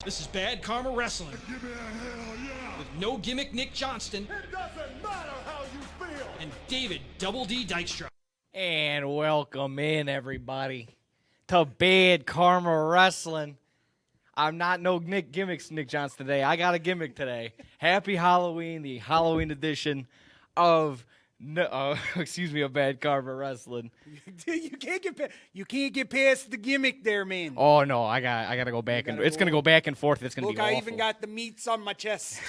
This is Bad Karma Wrestling. Give me a hell yeah! With No Gimmick Nick Johnston. It doesn't matter how you feel! And David Double D Dykstra. And welcome in, everybody, to Bad Karma Wrestling. I'm not no gimmicks Nick Johnston today. I got a gimmick today. Happy Halloween, the Halloween edition of of Bad Karma Wrestling. You can't get past the gimmick there, man. Oh no, I got to go back and it's gonna go back and forth. It's gonna Look, be awful. I even got the meats on my chest.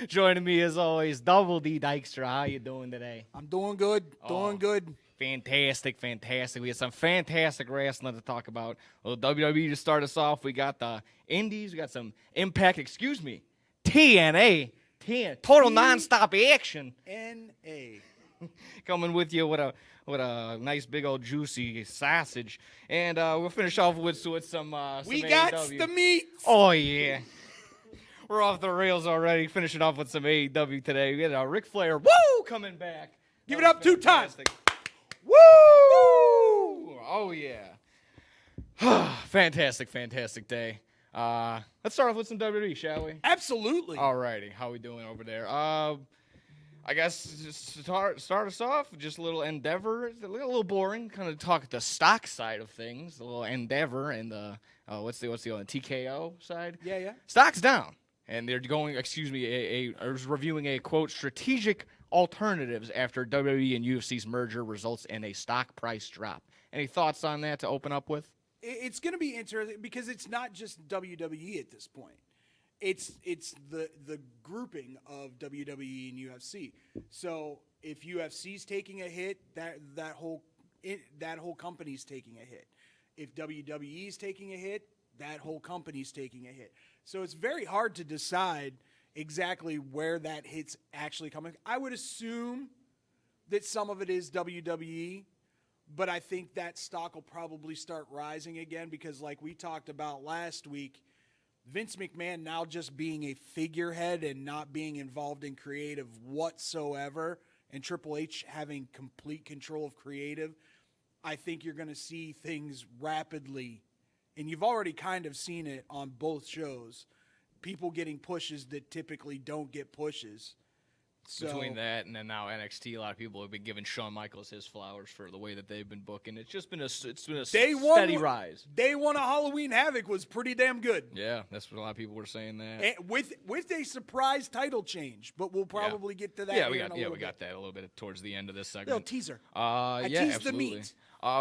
Joining me as always, Double D Dykstra. How you doing today? I'm doing good. Doing good. Fantastic. We had some fantastic wrestling to talk about. A little WWE to start us off. We got the Indies. We got some Impact. TNA. Total nonstop action. N.A. Coming with you with a nice big old juicy sausage, and we'll finish off with some. We some got AEW. the meats. Oh yeah, we're off the rails already. Finishing off with some AEW today. We had Ric Flair. Woo, coming back. Give it up 2 times. Woo! Oh yeah. Fantastic day. Let's start off with some WWE, shall we? Absolutely. Alrighty, how we doing over there? I guess just to start us off, just a little Endeavor. It's a little boring. Kind of talk the stock side of things. A little Endeavor and the what's the TKO side? Yeah. Stock's down, and they're going. I was reviewing a quote strategic alternatives after WWE and UFC's merger results in a stock price drop. Any thoughts on that to open up with? It's going to be interesting because it's not just WWE at this point. It's the grouping of WWE and UFC. So if UFC's taking a hit, that whole company's taking a hit. If WWE's taking a hit, that whole company's taking a hit. So it's very hard to decide exactly where that hit's actually coming. I would assume that some of it is WWE, but I think that stock will probably start rising again because like we talked about last week, Vince McMahon now just being a figurehead and not being involved in creative whatsoever, and Triple H having complete control of creative, I think you're going to see things rapidly, and you've already kind of seen it on both shows, people getting pushes that typically don't get pushes. So, between that and then now NXT, a lot of people have been giving Shawn Michaels his flowers for the way that they've been booking. It's just been a steady rise. Day one of Halloween Havoc was pretty damn good. Yeah, that's what a lot of people were saying that. And with a surprise title change, but we'll probably get to that. Yeah, we got that a little bit towards the end of this segment. Little teaser. I teased absolutely. the meat.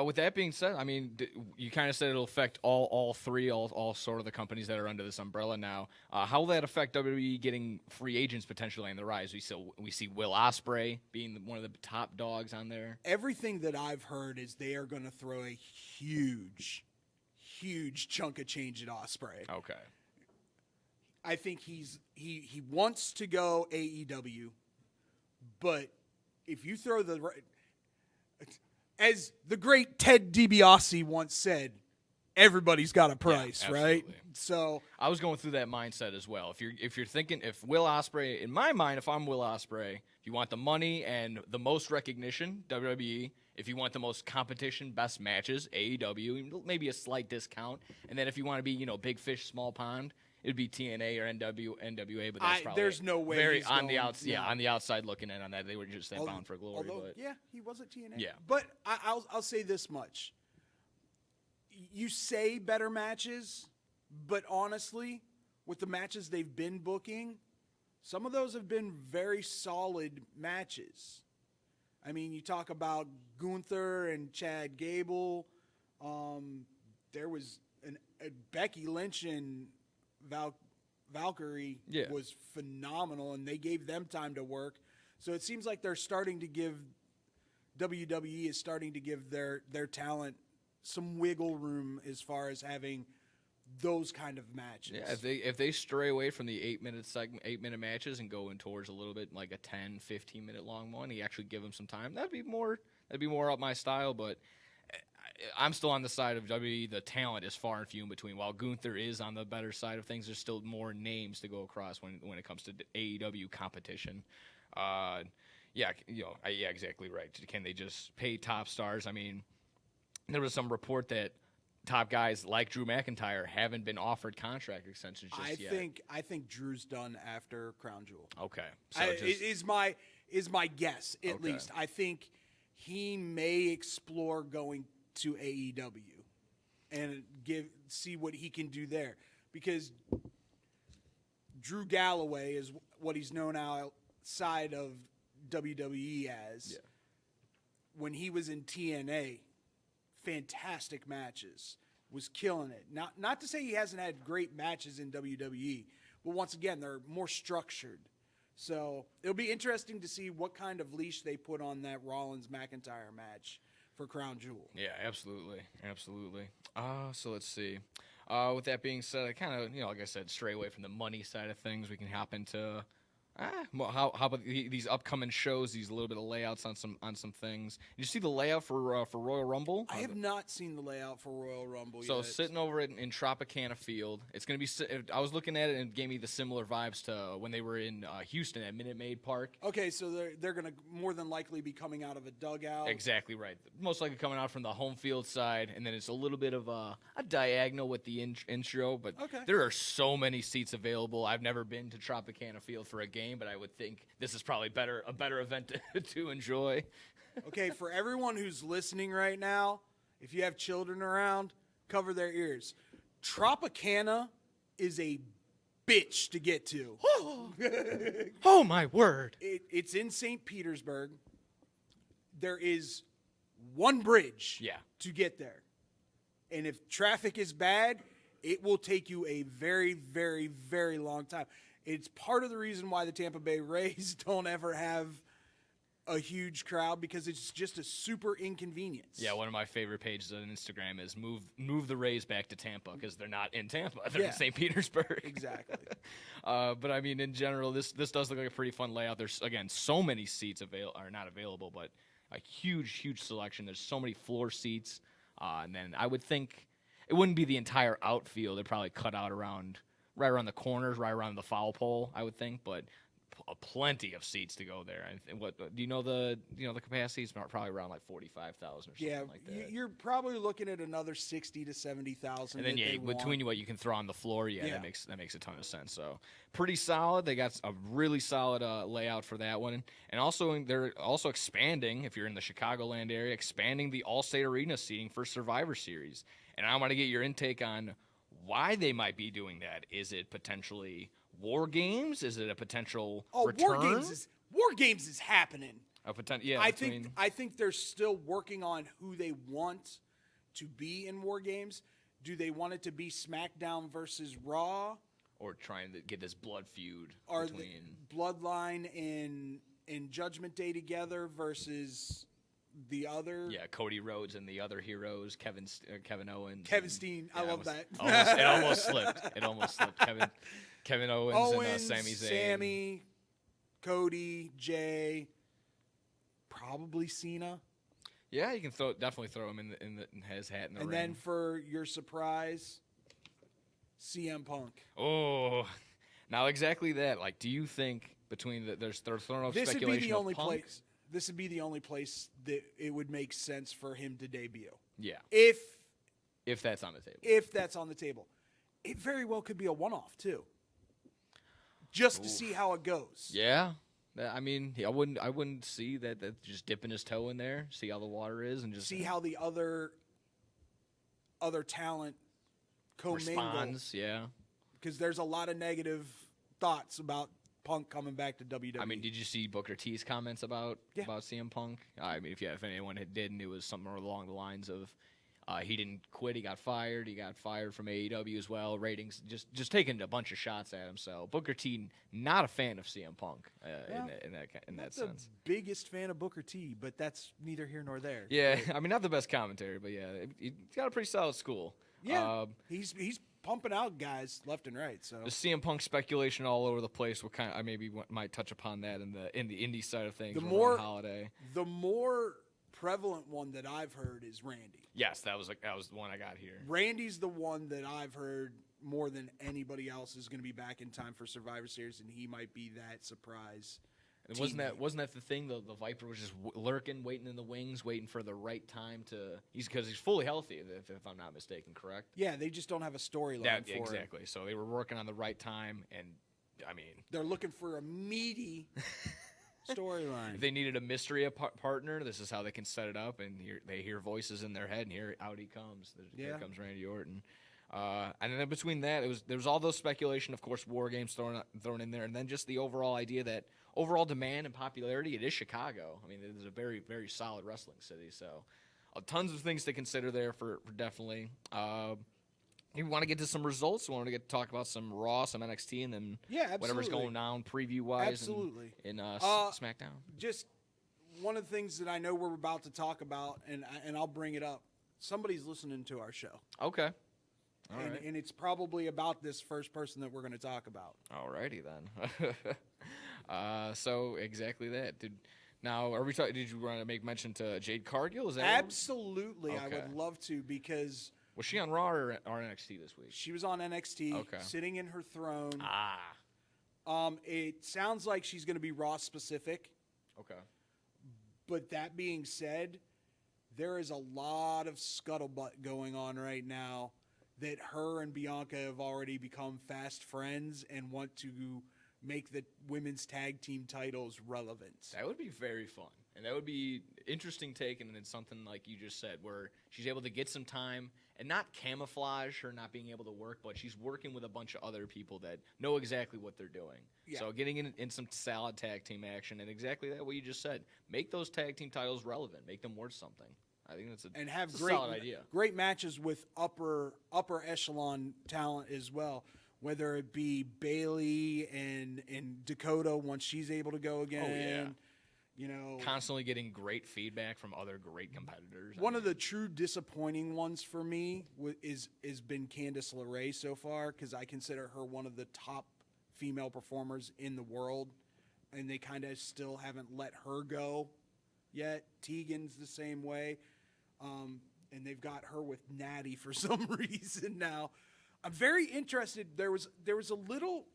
With that being said, I mean, you kind of said it'll affect all sort of the companies that are under this umbrella now. How will that affect WWE getting free agents potentially on the rise? We see Will Ospreay being one of the top dogs on there. Everything that I've heard is they are going to throw a huge chunk of change at Ospreay. Okay. I think he wants to go AEW, but if you throw as the great Ted DiBiase once said, everybody's got a price, right? So I was going through that mindset as well. If you're thinking, if Will Ospreay, in my mind, if I'm Will Ospreay, if you want the money and the most recognition, WWE. If you want the most competition, best matches, AEW, maybe a slight discount. And then if you want to be, big fish, small pond, it'd be TNA or NWA. But that's probably there's no way very he's on going, on the outside looking in on that. They were just Bound for Glory. Yeah, he was at TNA. Yeah, but I'll say this much: you say better matches, but honestly, with the matches they've been booking, some of those have been very solid matches. I mean, you talk about Gunther and Chad Gable. There was a Becky Lynch and Valkyrie was phenomenal, and they gave them time to work. So it seems like they're starting to give WWE is starting to give their talent some wiggle room as far as having those kind of matches. Yeah, if they stray away from the 8-minute matches and go in towards a little bit like a 10, 15-minute long one, you actually give them some time. That'd be more up my style, but I'm still on the side of WWE. The talent is far and few in between. While Gunther is on the better side of things, there's still more names to go across when it comes to AEW competition. Exactly right. Can they just pay top stars? I mean, there was some report that top guys like Drew McIntyre haven't been offered contract extensions just yet. I think Drew's done after Crown Jewel. Okay. So Is my guess, at least. I think he may explore going to AEW and see what he can do there, because Drew Galloway is what he's known outside of WWE as. Yeah. When he was in TNA, fantastic matches, was killing it. Not to say he hasn't had great matches in WWE, but once again, they're more structured. So it'll be interesting to see what kind of leash they put on that Rollins-McIntyre match for Crown Jewel. Yeah, absolutely. So let's see. With that being said, I kind of, like I said, stray away from the money side of things. We can hop into how about these upcoming shows? These little bit of layouts on some things. Did you see the layout for Royal Rumble? I have not seen the layout for Royal Rumble yet. So sitting over in Tropicana Field, it's going to be. I was looking at it and it gave me the similar vibes to when they were in Houston at Minute Maid Park. Okay, so they're going to more than likely be coming out of a dugout. Exactly right. Most likely coming out from the home field side, and then it's a little bit of a diagonal with the intro. But there are so many seats available. I've never been to Tropicana Field for a game, but I would think this is probably a better event to enjoy. Okay, for everyone who's listening right now, if you have children around, cover their ears. Tropicana is a bitch to get to. Oh, my word. It's in St. Petersburg. There is one bridge to get there. And if traffic is bad, it will take you a very, very, very long time. It's part of the reason why the Tampa Bay Rays don't ever have a huge crowd, because it's just a super inconvenience. Yeah, one of my favorite pages on Instagram is move the Rays back to Tampa, because they're not in Tampa. They're in St. Petersburg. Exactly. But, I mean, in general, this does look like a pretty fun layout. There's, again, so many seats are not available, but a huge, huge selection. There's so many floor seats. And then I would think it wouldn't be the entire outfield. They'd probably cut out right around the corners, right around the foul pole, I would think, but plenty of seats to go there. And what do you know the capacity is probably around like 45,000 or something like that. You're probably looking at another 60 to 70,000. And then between what you can throw on the floor, that makes a ton of sense. So pretty solid. They got a really solid layout for that one, and also they're also expanding. If you're in the Chicagoland area, expanding the Allstate Arena seating for Survivor Series. And I want to get your intake on why they might be doing that. Is it potentially War Games? Is it a potential return? War Games is happening. A potential, I think they're still working on who they want to be in War Games. Do they want it to be SmackDown versus Raw, or trying to get this blood feud between Bloodline and Judgment Day together versus the other? Yeah, Cody Rhodes and the other heroes, Kevin Owens. Kevin Steen. I love that. It almost slipped. Kevin Owens and Sami Zayn. Sammy, Cody, Jay, probably Cena. Yeah, you can definitely throw him in his hat in the ring. And then for your surprise, CM Punk. Oh, now exactly that. Like, do you think between they're throwing up speculation of Punk? This would be the only place that it would make sense for him to debut. Yeah. If that's on the table. If that's on the table. It very well could be a one-off, too. Just to see how it goes. Yeah. I mean, I wouldn't see that just dipping his toe in there, see how the water is, and just see how the other talent commingle. Responds, yeah. Because there's a lot of negative thoughts about Punk coming back to WWE. I mean, did you see Booker T's comments about CM Punk? I mean, if anyone didn't, it was something along the lines of he didn't quit, he got fired. He got fired from AEW as well. Ratings just taking a bunch of shots at him. So Booker T, not a fan of CM Punk in that sense. The biggest fan of Booker T, but that's neither here nor there. Yeah, I mean, not the best commentary, but yeah, he's got a pretty solid school. Yeah, he's pumping out guys left and right. So the CM Punk speculation all over the place. What kind? I maybe might touch upon that in the indie side of things. The more prevalent one that I've heard is Randy. Yes, that was the one I got here. Randy's the one that I've heard more than anybody else is going to be back in time for Survivor Series, and he might be that surprise And wasn't that the thing? The Viper was just lurking, waiting in the wings, waiting for the right time to. Because he's fully healthy, if I'm not mistaken, correct? Yeah, they just don't have a storyline for it. Exactly. So they were working on the right time, and I mean, they're looking for a meaty storyline. if they needed a mystery partner, this is how they can set it up. And they hear voices in their head, and out he comes. Here comes Randy Orton. And then between that, there was all those speculation, of course, War Games thrown in there, and then just the overall idea that overall demand and popularity, it is Chicago. I mean, it is a very, very solid wrestling city. So tons of things to consider there for definitely. You want to get to some results? We want to talk about some Raw, some NXT, and then whatever's going down preview-wise in SmackDown. Just one of the things that I know we're about to talk about, and I'll bring it up. Somebody's listening to our show. Okay. All right. And it's probably about this first person that we're going to talk about. All righty then. So exactly that. Did you want to make mention to Jade Cargill? Is that Absolutely. Okay. I would love to, because was she on Raw or NXT this week? She was on NXT, sitting in her throne. It sounds like she's going to be Raw specific. Okay. But that being said, there is a lot of scuttlebutt going on right now that her and Bianca have already become fast friends and want to make the women's tag team titles relevant. That would be very fun. And that would be interesting take, and it's something like you just said, where she's able to get some time and not camouflage her not being able to work, but she's working with a bunch of other people that know exactly what they're doing. Yeah. So getting in some solid tag team action, and exactly that what you just said, make those tag team titles relevant, make them worth something. I think that's a solid idea. Great matches with upper echelon talent as well, whether it be Bayley and Dakota once she's able to go again. Oh, yeah. You know, constantly getting great feedback from other great competitors. One of the true disappointing ones for me has been Candice LeRae so far, because I consider her one of the top female performers in the world, and they kind of still haven't let her go yet. Tegan's the same way. And they've got her with Natty for some reason now. I'm very interested. There was a little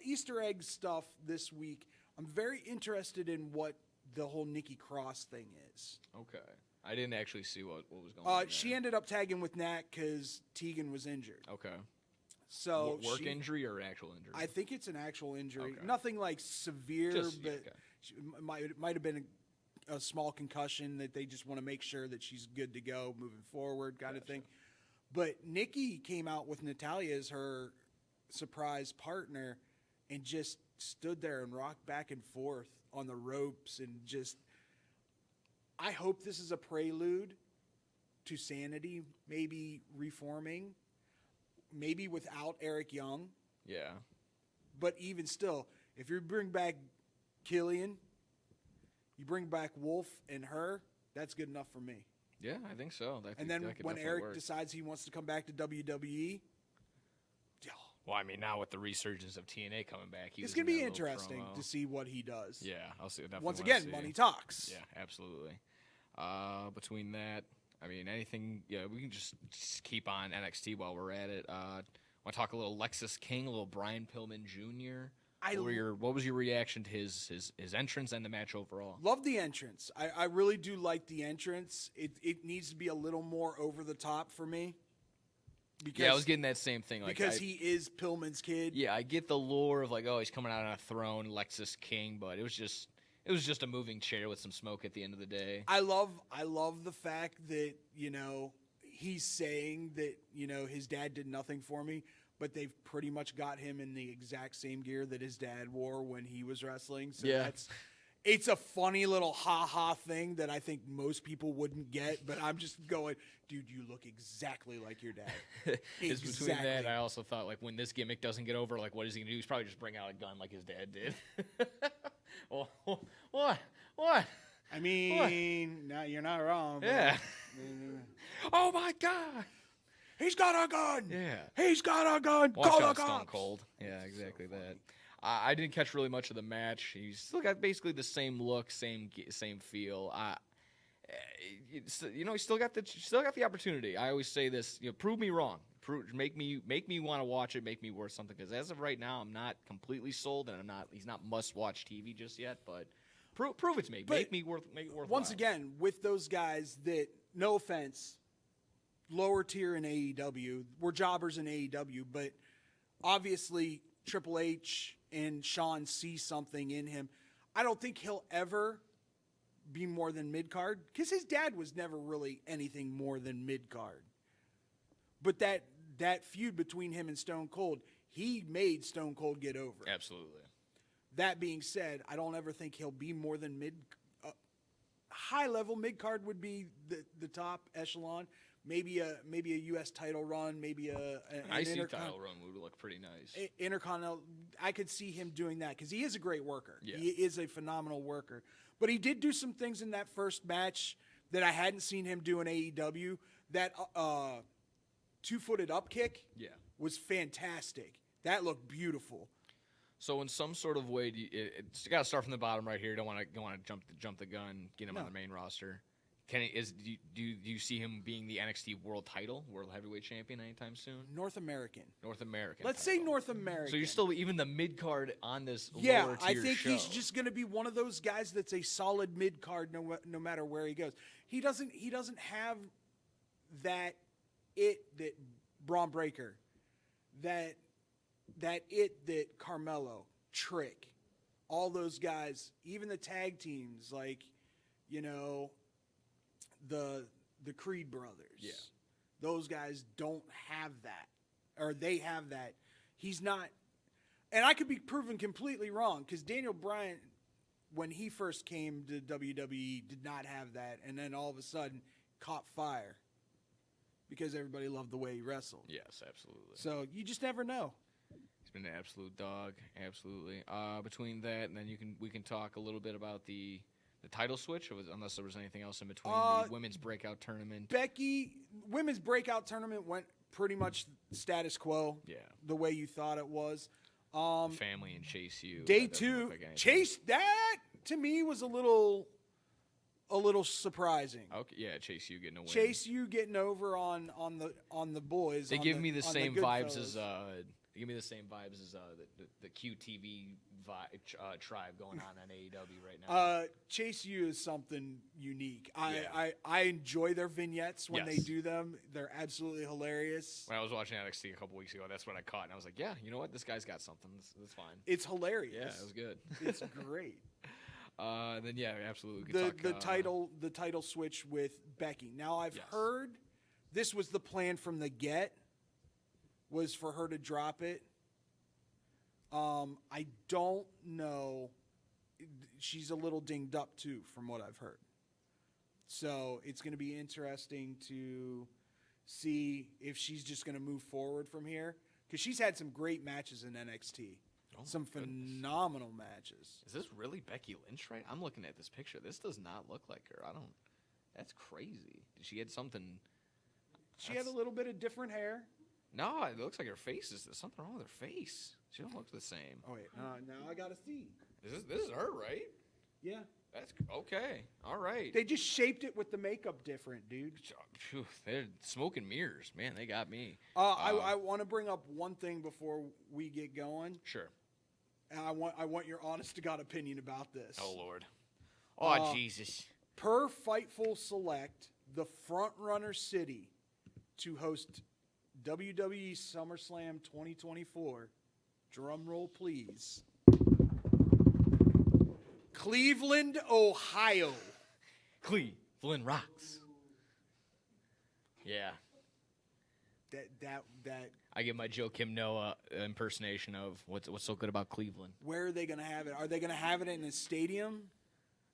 Easter egg stuff this week. I'm very interested in what the whole Nikki Cross thing is. Okay. I didn't actually see what was going on. She ended up tagging with Nat because Tegan was injured. Okay. So work injury or actual injury? I think it's an actual injury. Okay. Nothing like severe, but it might have been a small concussion that they just want to make sure that she's good to go moving forward, kind of thing. But Nikki came out with Natalya as her surprise partner and just stood there and rocked back and forth on the ropes, and just, I hope this is a prelude to Sanity maybe reforming, maybe without Eric Young. Yeah. But even still, if you bring back Killian, you bring back Wolf and her, that's good enough for me. Yeah, I think so. And then when Eric decides he wants to come back to WWE, well, I mean, now with the resurgence of TNA coming back, it's going to be interesting to see what he does. Yeah, I'll see. Once again, money talks. Yeah, absolutely. Between that, I mean, anything. Yeah, we can just keep on NXT while we're at it. Want to talk a little Lexus King, a little Brian Pillman Jr. What was your reaction to his entrance and the match overall? Love the entrance. I really do like the entrance. It needs to be a little more over the top for me. Because, I was getting that same thing. Because he is Pillman's kid. Yeah, I get the lore of he's coming out on a throne, Lexus King, but it was just a moving chair with some smoke at the end of the day. I love the fact that, he's saying that, his dad did nothing for me, but they've pretty much got him in the exact same gear that his dad wore when he was wrestling. So it's a funny little ha-ha thing that I think most people wouldn't get, but I'm just going, dude, you look exactly like your dad. It's between that, I also thought, when this gimmick doesn't get over, what is he going to do? He's probably just bring out a gun like his dad did. What? I mean, no, you're not wrong. Yeah. Oh, my God. He's got a gun. Yeah. He's got a gun. Watch Call out, the cops. Stone Cold. Yeah, exactly that. I didn't catch really much of the match. He's still got basically the same look, same feel. He still got the opportunity. I always say this. Prove me wrong. Make me want to watch it. Make me worth something. Because as of right now, I'm not completely sold, and he's not must-watch TV just yet. But prove it to me. Make it worthwhile. Once again, with those guys that, no offense, lower tier in AEW, we're jobbers in AEW, but obviously Triple H and Shawn see something in him. I don't think he'll ever be more than mid-card, because his dad was never really anything more than mid-card. But that feud between him and Stone Cold, he made Stone Cold get over. Absolutely. That being said, I don't ever think he'll be more than high-level mid-card would be the top echelon. Maybe a U.S. title run, maybe an IC title run would look pretty nice. Intercontinental, I could see him doing that because he is a great worker. Yeah. He is a phenomenal worker. But he did do some things in that first match that I hadn't seen him do in AEW. That two-footed up kick was fantastic. That looked beautiful. So in some sort of way, you got to start from the bottom right here. You don't want to jump the gun, get him on the main roster. Do you see him being the NXT World Heavyweight Champion anytime soon? North American. Let's say North American. So you're still even the mid card on this lower tier I think show. he's just going to be one of those guys that's a solid mid card no matter where he goes. He doesn't have that Braun Breaker, that Carmelo, Trick, all those guys, even the tag teams like, the Creed brothers. Yeah. Those guys don't have that. Or they have that. He's not. And I could be proven completely wrong because Daniel Bryan, when he first came to WWE, did not have that. And then all of a sudden caught fire because everybody loved the way he wrestled. Yes, absolutely. So you just never know. He's been an absolute dog. Absolutely. Between that and then we can talk a little bit about the title switch, unless there was anything else in between. The women's breakout tournament. Women's breakout tournament went pretty much status quo. Yeah. The way you thought it was. Family and Chase U. Day 2, Chase, that to me was a little surprising. Okay, yeah, Chase U getting a win. Chase U getting over on the boys. They give me the same vibes as the QTV tribe going on AEW right now. Chase U is something unique. I enjoy their vignettes when they do them. They're absolutely hilarious. When I was watching NXT a couple weeks ago, that's what I caught, and I was like, yeah, you know what? This guy's got something. That's fine. It's hilarious. Yeah, it was good. It's great. Then yeah, absolutely. The title switch with Becky. Now I've heard this was the plan from the get, was for her to drop it. I don't know. She's a little dinged up too, from what I've heard. So it's going to be interesting to see if she's just going to move forward from here, because she's had some great matches in NXT. Phenomenal matches. Is this really Becky Lynch, right? I'm looking at this picture. This does not look like her. That's crazy. Did she had something? She had a little bit of different hair. No, it looks like her face is. There's something wrong with her face. She don't look the same. Oh wait, now I gotta see. This is her, right? Yeah. That's okay. All right. They just shaped it with the makeup different, dude. Phew, they're smoke and mirrors, man. They got me. I want to bring up one thing before we get going. Sure. And I want your honest to God opinion about this. Oh Lord. Oh Jesus. Per Fightful Select, the front runner city to host WWE SummerSlam 2024. Drum roll, please. Cleveland, Ohio. Cleveland rocks. Yeah. That. I give my Joe Kim Noah impersonation of what's so good about Cleveland. Where are they going to have it? Are they going to have it in a stadium?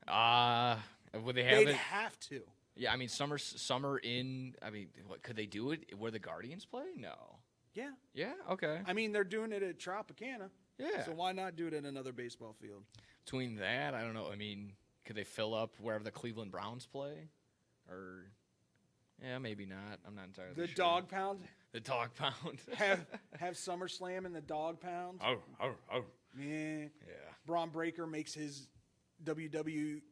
Would they have it? They'd have to. Yeah, I mean summer in. I mean, what could they do it where the Guardians play? No. Yeah. Yeah. Okay. I mean, they're doing it at Tropicana. Yeah. So why not do it at another baseball field? Between that, I don't know. I mean, could they fill up wherever the Cleveland Browns play? Or, yeah, maybe not. I'm not entirely sure. The Dog Pound? The Dog Pound. have SummerSlam in the Dog Pound? Oh. Yeah. Braun Breaker makes his WWE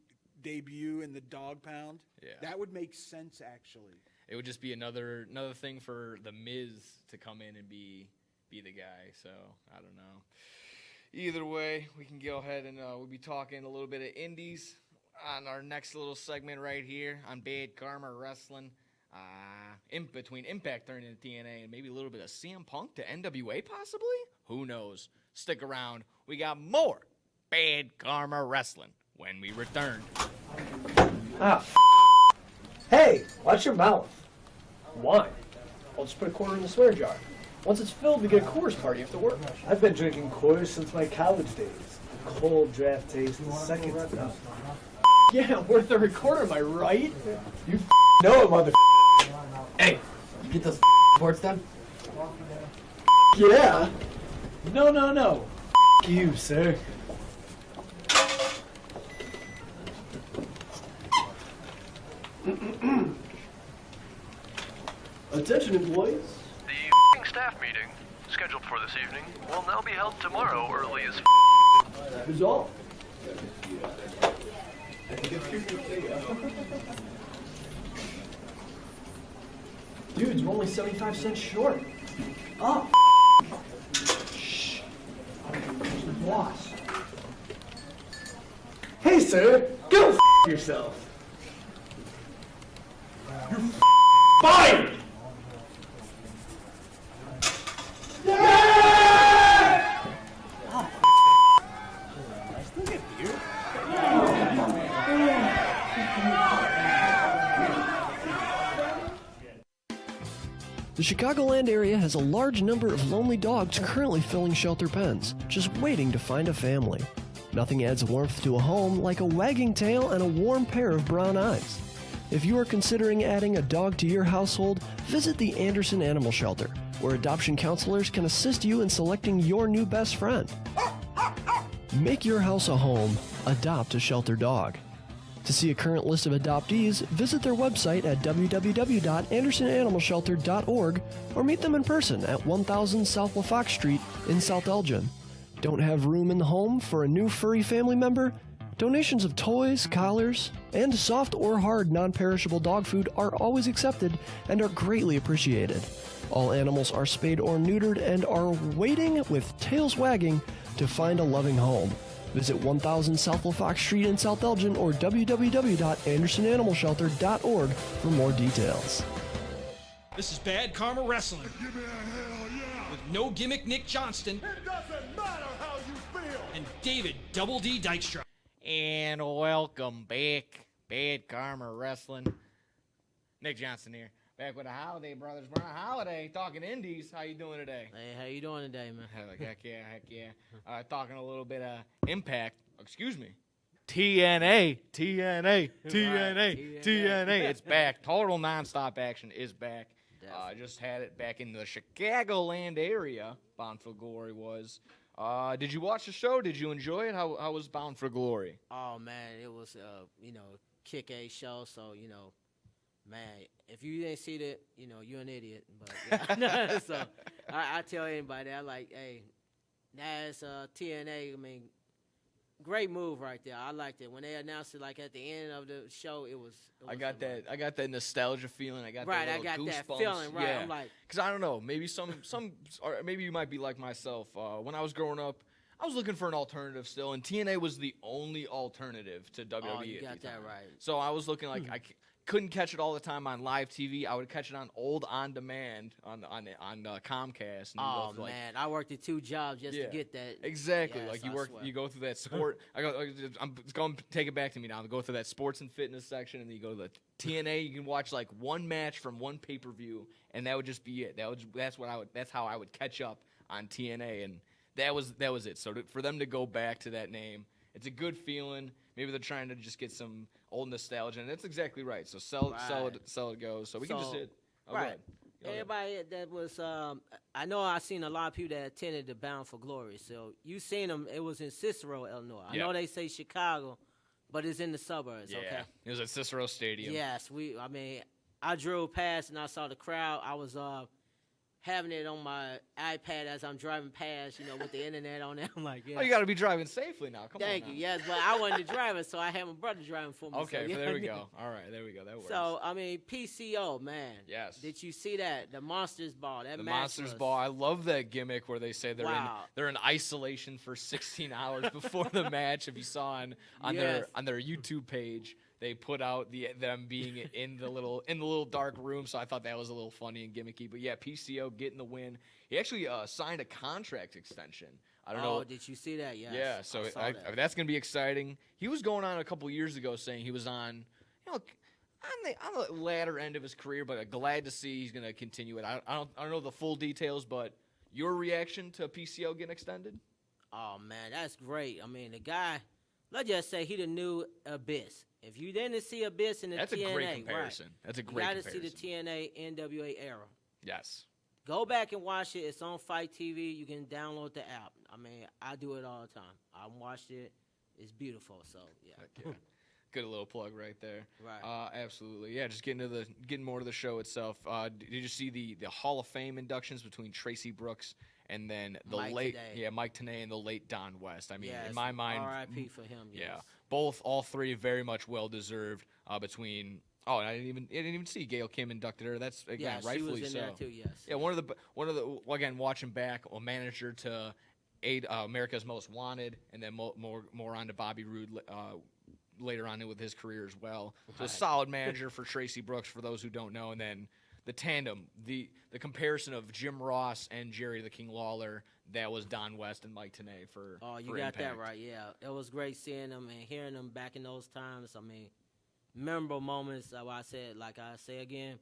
debut in the Dog Pound. Yeah. That would make sense, actually. it would just be another thing for the Miz to come in and be the guy. So I don't know. Either way, we can go ahead and we'll be talking a little bit of indies on our next little segment right here on Bad Karma Wrestling. In between Impact turning into TNA and maybe a little bit of CM Punk to NWA possibly? Who knows? Stick around. We got more Bad Karma Wrestling when we return. Hey, watch your mouth. Why? I'll just put a quarter in the swear jar. Once it's filled, we get a Coors party after work. I've been drinking Coors since my college days. Cold draft taste is second to none. Yeah, worth every quarter, am I right? You know it, mother. Hey, you get those reports done? Yeah. No. You, sir. Attention, employees. The staff meeting, scheduled for this evening, will now be held tomorrow early as That is all. Dudes, we're only 75 cents short. Oh, shh. The boss. Hey, sir, go yourself. You're fired! The Chicagoland area has a large number of lonely dogs currently filling shelter pens, just waiting to find a family. Nothing adds warmth to a home like a wagging tail and a warm pair of brown eyes. If you are considering adding a dog to your household, visit the Anderson Animal Shelter, where adoption counselors can assist you in selecting your new best friend. Make your house a home. Adopt a shelter dog. To see a current list of adoptees, visit their website at www.andersonanimalshelter.org or meet them in person at 1000 South LaFox Street in South Elgin. Don't have room in the home for a new furry family member? Donations of toys, collars, and soft or hard non-perishable dog food are always accepted and are greatly appreciated. All animals are spayed or neutered and are waiting with tails wagging to find a loving home. Visit 1000 South LaFox Street in South Elgin or www.andersonanimalshelter.org for more details. This is Bad Karma Wrestling Give me a hell yeah! with No Gimmick Nick Johnston It doesn't matter how you feel! and David Double D Dykstra. And welcome back, Bad Karma Wrestling. Nick Johnston here, back with the Holiday Brothers. We're on a holiday, talking indies. How you doing today? Hey, how you doing today, man? Heck yeah. Talking a little bit of Impact. Excuse me. TNA. It's back. Total nonstop action is back. Just had it back in the Chicagoland area. Bound for Glory was. Did you watch the show? Did you enjoy it? How was Bound for Glory? Oh man, it was kick-ass show. So man, if you didn't see that, you're an idiot. But yeah. So I tell anybody, I like, hey, that's TNA. I mean, great move right there. I liked it when they announced it. Like at the end of the show, it was I got that nostalgia feeling. I got right. that I got goosebumps. that feeling. Right. Yeah. I'm like, because I don't know, maybe some, or maybe you might be like myself. When I was growing up, I was looking for an alternative still, and TNA was the only alternative to WWE. oh, you at got the that time. right. So I was looking like couldn't catch it all the time on live TV. I would catch it on old on demand on Comcast. And Oh go man, I worked at 2 jobs just to get that. Exactly. Yes, like you I work, swear. you go through that sport. It's going to take it back to me now. Go through that sports and fitness section, and then you go to the TNA. You can watch like one match from one pay-per-view, and that would just be it. That's how I would catch up on TNA, and that was it. So for them to go back to that name, it's a good feeling. Maybe they're trying to just get some old nostalgia, and that's exactly right. So sell it goes. So we can just hit. Oh, right. go ahead. Everybody that was, I know I seen a lot of people that attended the Bound for Glory. So you seen them. It was in Cicero, Illinois. I know they say Chicago, but it's in the suburbs. Yeah, okay. It was at Cicero Stadium. Yes, I drove past and I saw the crowd. I was having it on my iPad as I'm driving past, with the internet on there. I'm like, yeah. Oh, you got to be driving safely now. Come Thank on. you. Yes, but I wasn't the driver, so I had my brother driving for me. Okay, so, there we go. All right, there we go. That works. So, I mean, PCO, man. Yes. Did you see that? The Monsters Ball. That The match Monsters was- Ball. I love that gimmick where they say Wow. they're in isolation for 16 hours before the match. If you saw on Yes. their YouTube page, they put out them being in the little dark room. So I thought that was a little funny and gimmicky. But yeah, PCO getting the win. He actually signed a contract extension. I don't know. Oh, did you see that? Yes. Yeah, so I saw that. that's going to be exciting. He was going on a couple years ago saying he was on the latter end of his career, but glad to see he's going to continue it. I don't know the full details, but your reaction to PCO getting extended? Oh, man, that's great. I mean, the guy, let's just say he the new Abyss. If you didn't see Abyss in the That's TNA, a great comparison. Right, That's a great comparison. You got to see the TNA NWA era. Yes. Go back and watch it. It's on Fight TV. You can download the app. I mean, I do it all the time. I watched it. It's beautiful. So yeah. Yeah. Good little plug right there. Right. Absolutely. Yeah. Just getting more to the show itself. Did you see the Hall of Fame inductions between Tracy Brooks and then the Mike Mike Tenay and the late Don West? I mean, yes, in my mind, R.I.P. for him. Yes. Yeah. All three very much well deserved. Between. Oh, and I didn't even see Gail Kim inducted her. That's again rightfully she was in so. there too. Yes. Yeah, one of the again watching back, a manager to America's Most Wanted, and then more on to Bobby Roode later on with his career as well. So a solid manager for Tracy Brooks for those who don't know, and then the tandem, the comparison of Jim Ross and Jerry the King Lawler. That was Don West and Mike Tenay for. Oh, you for got Impact. that right. Yeah, it was great seeing them and hearing them back in those times. I mean, memorable moments. I say again,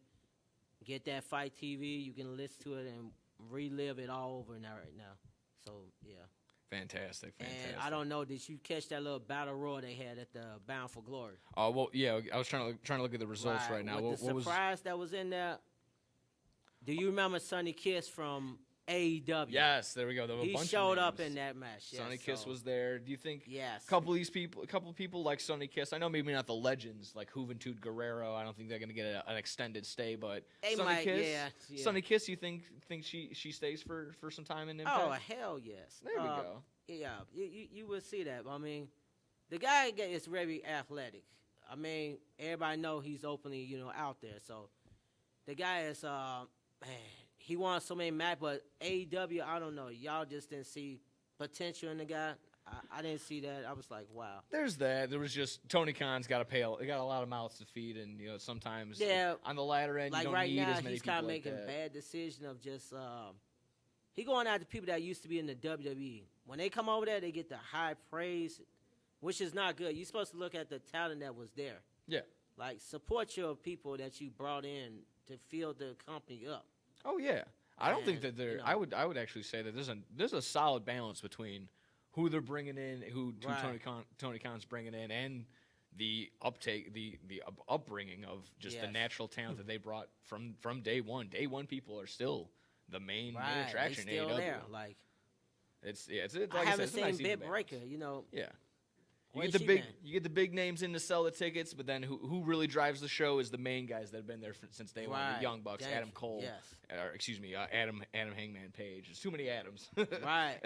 get that Fight TV. You can listen to it and relive it all over now right now. So yeah. Fantastic. And I don't know, did you catch that little battle royal they had at the Bound for Glory? Oh well, yeah. I was trying to look at the results right now. With the surprise that was in there. Do you remember Sonny Kiss from AEW? Yes, there we go. There were a He bunch showed of up names. in that match. Yes, Sonny Kiss was there. Do you think? Yes. A couple of people like Sonny Kiss. I know maybe not the legends like Juventud Guerrero. I don't think they're going to get an extended stay, but They Sonny might, Kiss. yeah. Sonny Kiss. You think she stays for some time in Impact? Oh hell yes. There we go. Yeah, you will see that. I mean, the guy is very athletic. I mean, everybody know he's openly out there. So the guy is man. He won so many matches, but AEW, I don't know. Y'all just didn't see potential in the guy. I didn't see that. I was like, wow. There's that. There was just Tony Khan's got a lot of mouths to feed, and sometimes on the latter end like you don't right need now, as many he's people kind of like making that. bad decision of just he going after people that used to be in the WWE. When they come over there, they get the high praise, which is not good. You're supposed to look at the talent that was there. Yeah. Like support your people that you brought in to fill the company up. Oh yeah, I don't think that And, there. I would actually say that there's a solid balance between who they're bringing in, who Right. Tony Khan's bringing in, and the uptake, the upbringing of just the Yes. natural talent that they brought from day one. Day one people are still the main Right, attraction. they still in AEW. there. Like It's like I said, haven't it's a seen nice even Bit balance. Breaker. Yeah. You Where's get the she big been? you get the big names in to sell the tickets, but then who really drives the show is the main guys that have been there since day one. The Right. Young Bucks, Thank Adam you. Cole, Yes. or excuse me, Adam Hangman Page. There's too many Adams. Right.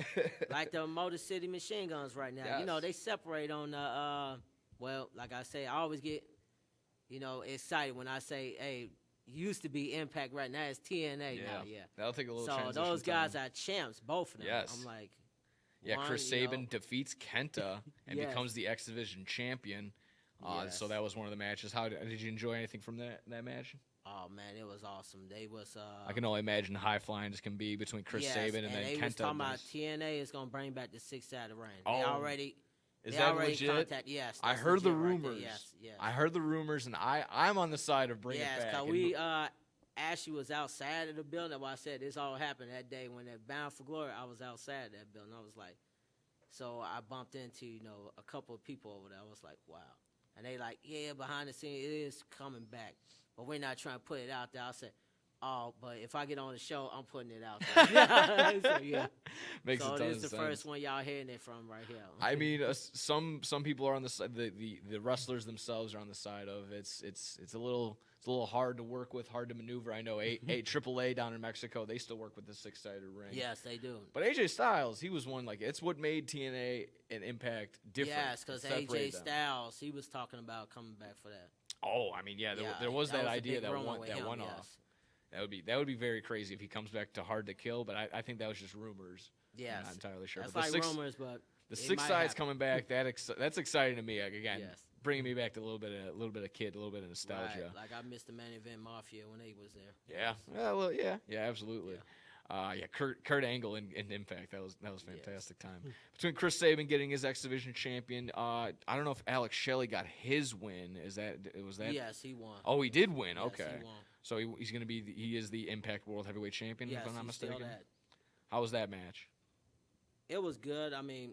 Like the Motor City Machine Guns right now. Yes. They separate on the well, like I say, I always get excited when I say, hey, used to be Impact, right now it's TNA now, yeah. That'll take a little So transition those guys time. are champs, both of them. Yes. I'm like, Yeah, one, Chris Sabin defeats Kenta and Yes. becomes the X Division champion. Yes. So that was one of the matches. How did you enjoy anything from that match? oh man, it was awesome. They was I can only imagine high flying as can be between Chris yes, Sabin and then they Kenta. was talking about TNA is gonna bring back the 6 side of the ring. Oh. They already Is they that already legit? contact, yes. I that's heard the legit right there, rumors. Yes. I heard the rumors, and I'm on the side of bringing Yes, it back. because And we Ashley was outside of the building. That's why I said this all happened that day when that Bound for Glory. I was outside that building. I was like, so I bumped into a couple of people over there. I was like, wow, and they like, yeah, behind the scenes it is coming back, but we're not trying to put it out there. I said, Oh, but if I get on the show, I'm putting it out there. So, yeah. Makes so a ton this of is the sense. first one y'all hearing it from right here. I mean, some people are on the side. The wrestlers themselves are on the side of it's a little hard to work with, hard to maneuver. I know AAA down in Mexico, they still work with the 6-sided ring. Yes, they do. But AJ Styles, he was one, like, it's what made TNA and Impact different. Yes, because AJ Styles, he was talking about coming back for that. Oh, I mean, yeah, there was that a idea big that rumor one with him, off. yes. That would be very crazy if he comes back to Hard to Kill, but I think that was just rumors. Yes. I'm not entirely sure. That's But like rumors, but the it 6 might sides happen. coming back, that's exciting to me. Like, again, Yes. bringing me back to a little bit of kid, a little bit of nostalgia. Right. Like I missed the Main Event Mafia when they was there. Yeah. Well, yeah, absolutely. Kurt Angle in Impact. That was fantastic time. Between Chris Sabin getting his X Division champion, I don't know if Alex Shelley got his win. Was that? Yes, he won. Oh, he did win. Yes, Okay. he won. So he is the Impact World Heavyweight Champion, Yes, if I'm not he's still mistaken. that. How was that match? It was good. I mean,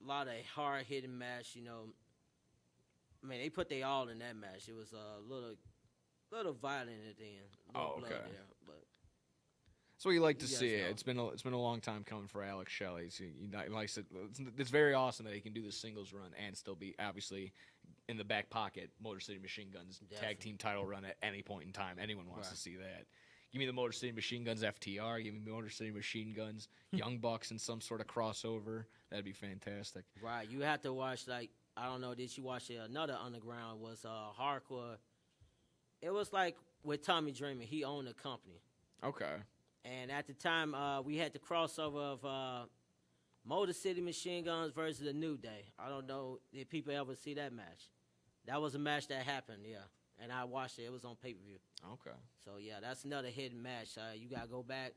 a lot of hard hitting match. You know, I mean, they put they all in that match. It was a little violent at the end. A little blood there, but. So you like to You guys see it. know. It's been a long time coming for Alex Shelley. So like I said, it's very awesome that he can do the singles run and still be obviously in the back pocket. Motor City Machine Guns tag team title run at any point in time. Anyone wants to see that. Give me the Motor City Machine Guns FTR. Give me Motor City Machine Guns Young Bucks in some sort of crossover. That'd be fantastic. Right. You have to watch, like, I don't know, did you watch another Underground was Hardcore. It was like with Tommy Dreamer. He owned a company. Okay. And at the time, we had the crossover of Motor City Machine Guns versus the New Day. I don't know if people ever see that match. That was a match that happened, yeah. And I watched it. It was on pay-per-view. Okay. So, yeah, that's another hidden match. You got to go back,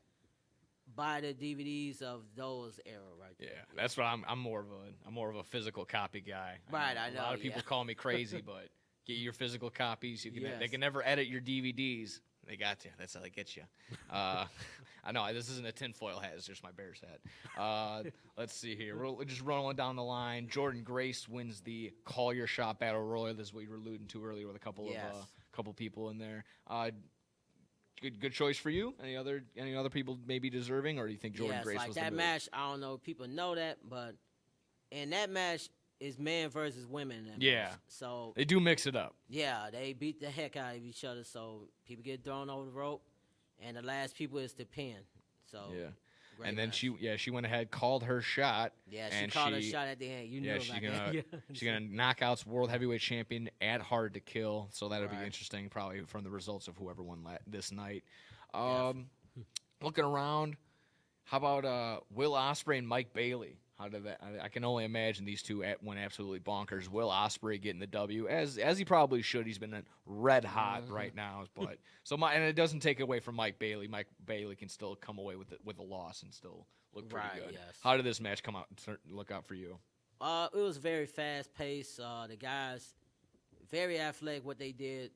buy the DVDs of those era right there. Yeah, that's what I'm more of a physical copy guy. Right, I know. A lot of people call me crazy, but get your physical copies. They Yes. can never edit your DVDs. They got you. That's how they get you. I know this isn't a tinfoil hat. It's just my Bears hat. Let's see here. We're just rolling down the line. Jordan Grace wins the Call Your Shot Battle Royal. This is what you were alluding to earlier with a couple of people in there. Good choice for you. Any other people maybe deserving, or do you think Jordan Grace like was that the move? match? I don't know if people know that, but in that match is men versus women. In that Yeah. match. So They do mix it up. yeah, they beat the heck out of each other. So people get thrown over the rope, and the last people is the pin. So Yeah. great And then match. she went ahead, called her shot. Yeah, she and called her shot at the end. You knew Yeah, about that. she's gonna knock out World Heavyweight Champion at Hard to Kill. So that'll be Right. interesting, probably from the results of whoever won this night. Looking around, how about Will Ospreay and Mike Bailey? How did that? I can only imagine these two went absolutely bonkers. Will Ospreay getting the W, as he probably should. He's been red hot right now, but and it doesn't take away from Mike Bailey. Mike Bailey can still come away with a loss and still look pretty good. Yes. How did this match look out for you? It was very fast paced. The guys, very athletic. What they did,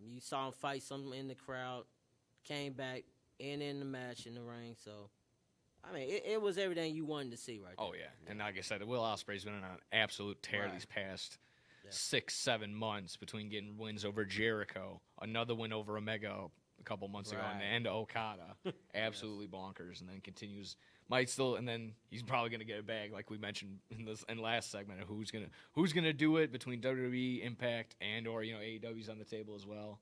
you saw them fight some in the crowd, came back in the match in the ring. So, I mean, it was everything you wanted to see right there. Oh yeah, and like I said, Will Ospreay's been on an absolute tear these past 6-7 months between getting wins over Jericho, another win over Omega a couple months ago, and Okada. Absolutely bonkers, and then continues. And then he's probably gonna get a bag, like we mentioned in last segment, of who's gonna do it between WWE, Impact, and or AEW's on the table as well.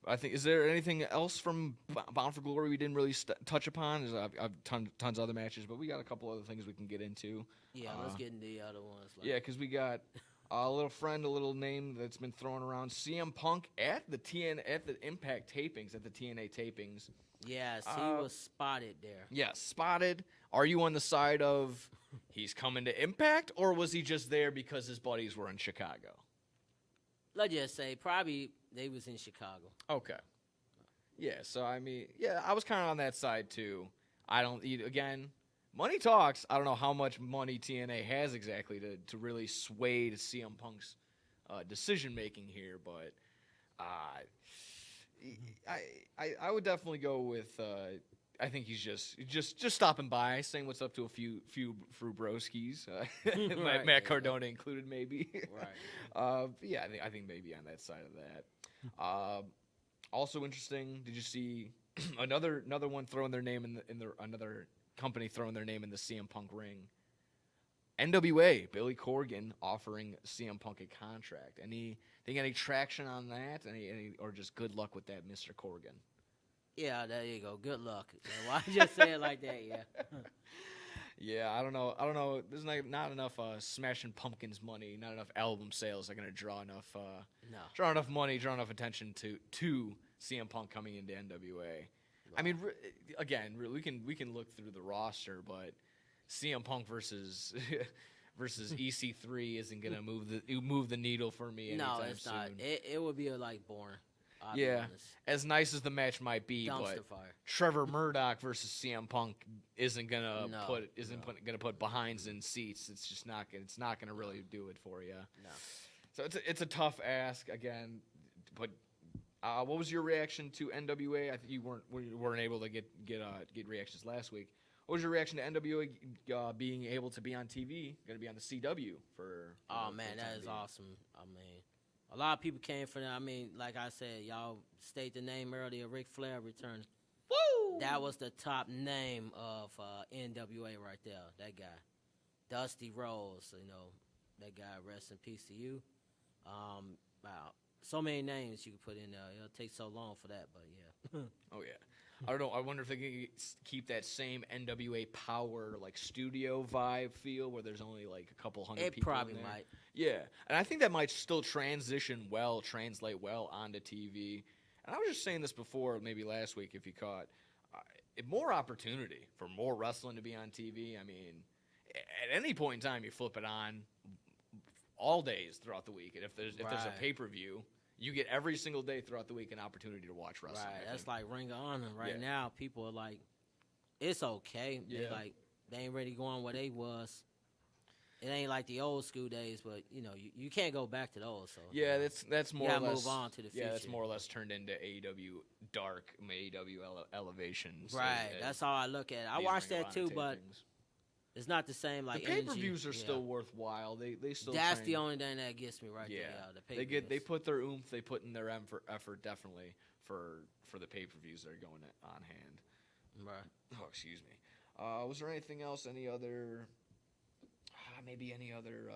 I think, is there anything else from Bound for Glory we didn't really touch upon? I've tons of other matches, but we got a couple other things we can get into. Yeah, let's get into the other ones. Yeah, because we got a little name that's been thrown around, CM Punk at the Impact tapings, at the TNA tapings. Yes, he was spotted there. Yeah, spotted. Are you on the side of he's coming to Impact, or was he just there because his buddies were in Chicago? Let's just say probably they was in Chicago. Okay. Yeah, so I mean, I was kind of on that side too. Again, money talks. I don't know how much money TNA has exactly to really sway to CM Punk's decision making here, but I would definitely go with. I think he's just stopping by, saying what's up to a few broskies, Matt Cardona included, maybe. Right. Yeah, I think maybe on that side of that. Also interesting. Did you see another one throwing their name in the another company throwing their name in the CM Punk ring? NWA, Billy Corgan offering CM Punk a contract. Any traction on that? Any or just good luck with that, Mr. Corgan? Yeah, there you go. Good luck. Why just say it like that? Yeah. Yeah, I don't know. There's not enough Smashing Pumpkins money, not enough album sales are gonna draw enough money, draw enough attention to CM Punk coming into NWA. Right. I mean, again, we can look through the roster, but CM Punk versus EC3 isn't gonna move the needle for me anytime soon. No, it's not. It would be boring. Yeah, as nice as the match might be, but Trevor Murdoch versus CM Punk isn't gonna put behinds in seats. It's just not gonna really do it for you. No. So it's a tough ask again. But what was your reaction to NWA? I think you weren't able to get reactions last week. What was your reaction to NWA being able to be on TV? Going to be on the CW for? Oh man, that is awesome. I mean, a lot of people came for that. I mean, like I said, y'all state the name earlier, Ric Flair returning. Woo! That was the top name of NWA right there. That guy, Dusty Rhodes. That guy. Rest in peace to you. Wow, so many names you could put in there. It'll take so long for that, but yeah. Oh yeah. I don't know. I wonder if they can keep that same NWA power, like studio vibe feel, where there's only like a couple hundred people. It probably might. Yeah, and I think that might still translate well onto TV. And I was just saying this before, maybe last week, if you caught, more opportunity for more wrestling to be on TV. I mean, at any point in time, you flip it on all days throughout the week, and if there's a pay-per-view. You get every single day throughout the week an opportunity to watch wrestling. Right, that's like Ring of Honor. Right now, people are like, it's okay. Yeah. They ain't ready going where they was. It ain't like the old school days, but you can't go back to those. So yeah, that's more or less. Move on to the future. Yeah, that's more or less turned into AEW Dark, AEW Elevation. So right, that's how I look at it. I watched that too, but it's not the same. Like the pay-per-views are still worthwhile. They still. That's the only thing that gets me right there. Yeah, they put their oomph. They put in their effort definitely for the pay-per-views that are going on hand. Right. Oh, excuse me. Was there anything else? Any other? Maybe any other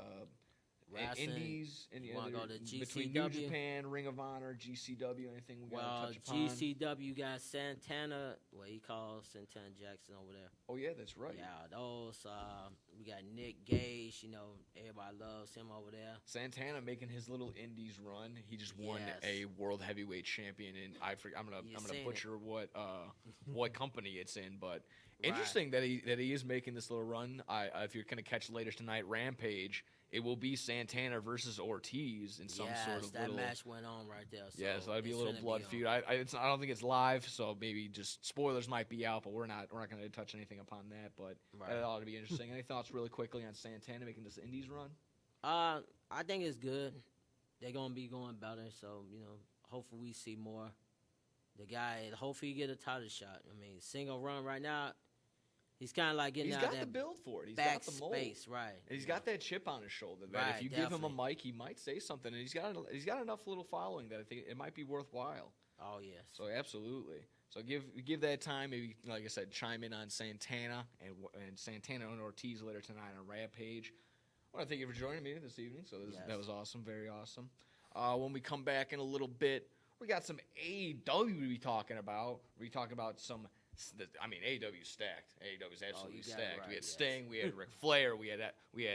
indies? Any other go to GCW? Between New Japan, Ring of Honor, GCW, anything we got to touch upon? GCW got Santana. What he calls Santana Jackson over there. Oh yeah, that's right. Yeah, those. We got Nick Gage. Everybody loves him over there. Santana making his little indies run. He just won a world heavyweight champion, and I'm gonna butcher what company it's in, but. Interesting that he is making this little run. If you're going to catch later tonight, Rampage, it will be Santana versus Ortiz in some sort of that match went on right there. So so that'd be a little blood feud. I don't think it's live, so maybe just spoilers might be out, but we're not going to touch anything upon that. But that ought to be interesting. Any thoughts really quickly on Santana making this Indies run? I think it's good. They're going to be going better, so hopefully we see more. The guy, hopefully he get a title shot. I mean, single run right now. He's kind of like getting out of that. He's got the build for it. He's got the mold. Space, right? And he's got that chip on his shoulder. That if you give him a mic, he might say something. And he's got enough little following that I think it might be worthwhile. Oh yes. So absolutely. So give that time. Maybe like I said, chime in on Santana and Santana and Ortiz later tonight on Rampage. I want to thank you for joining me this evening. So that was awesome, very awesome. When we come back in a little bit, we got some AEW to be talking about. We're talking about some. AEW's stacked. AEW's absolutely stacked. Right, we had Sting, we had Ric Flair, we had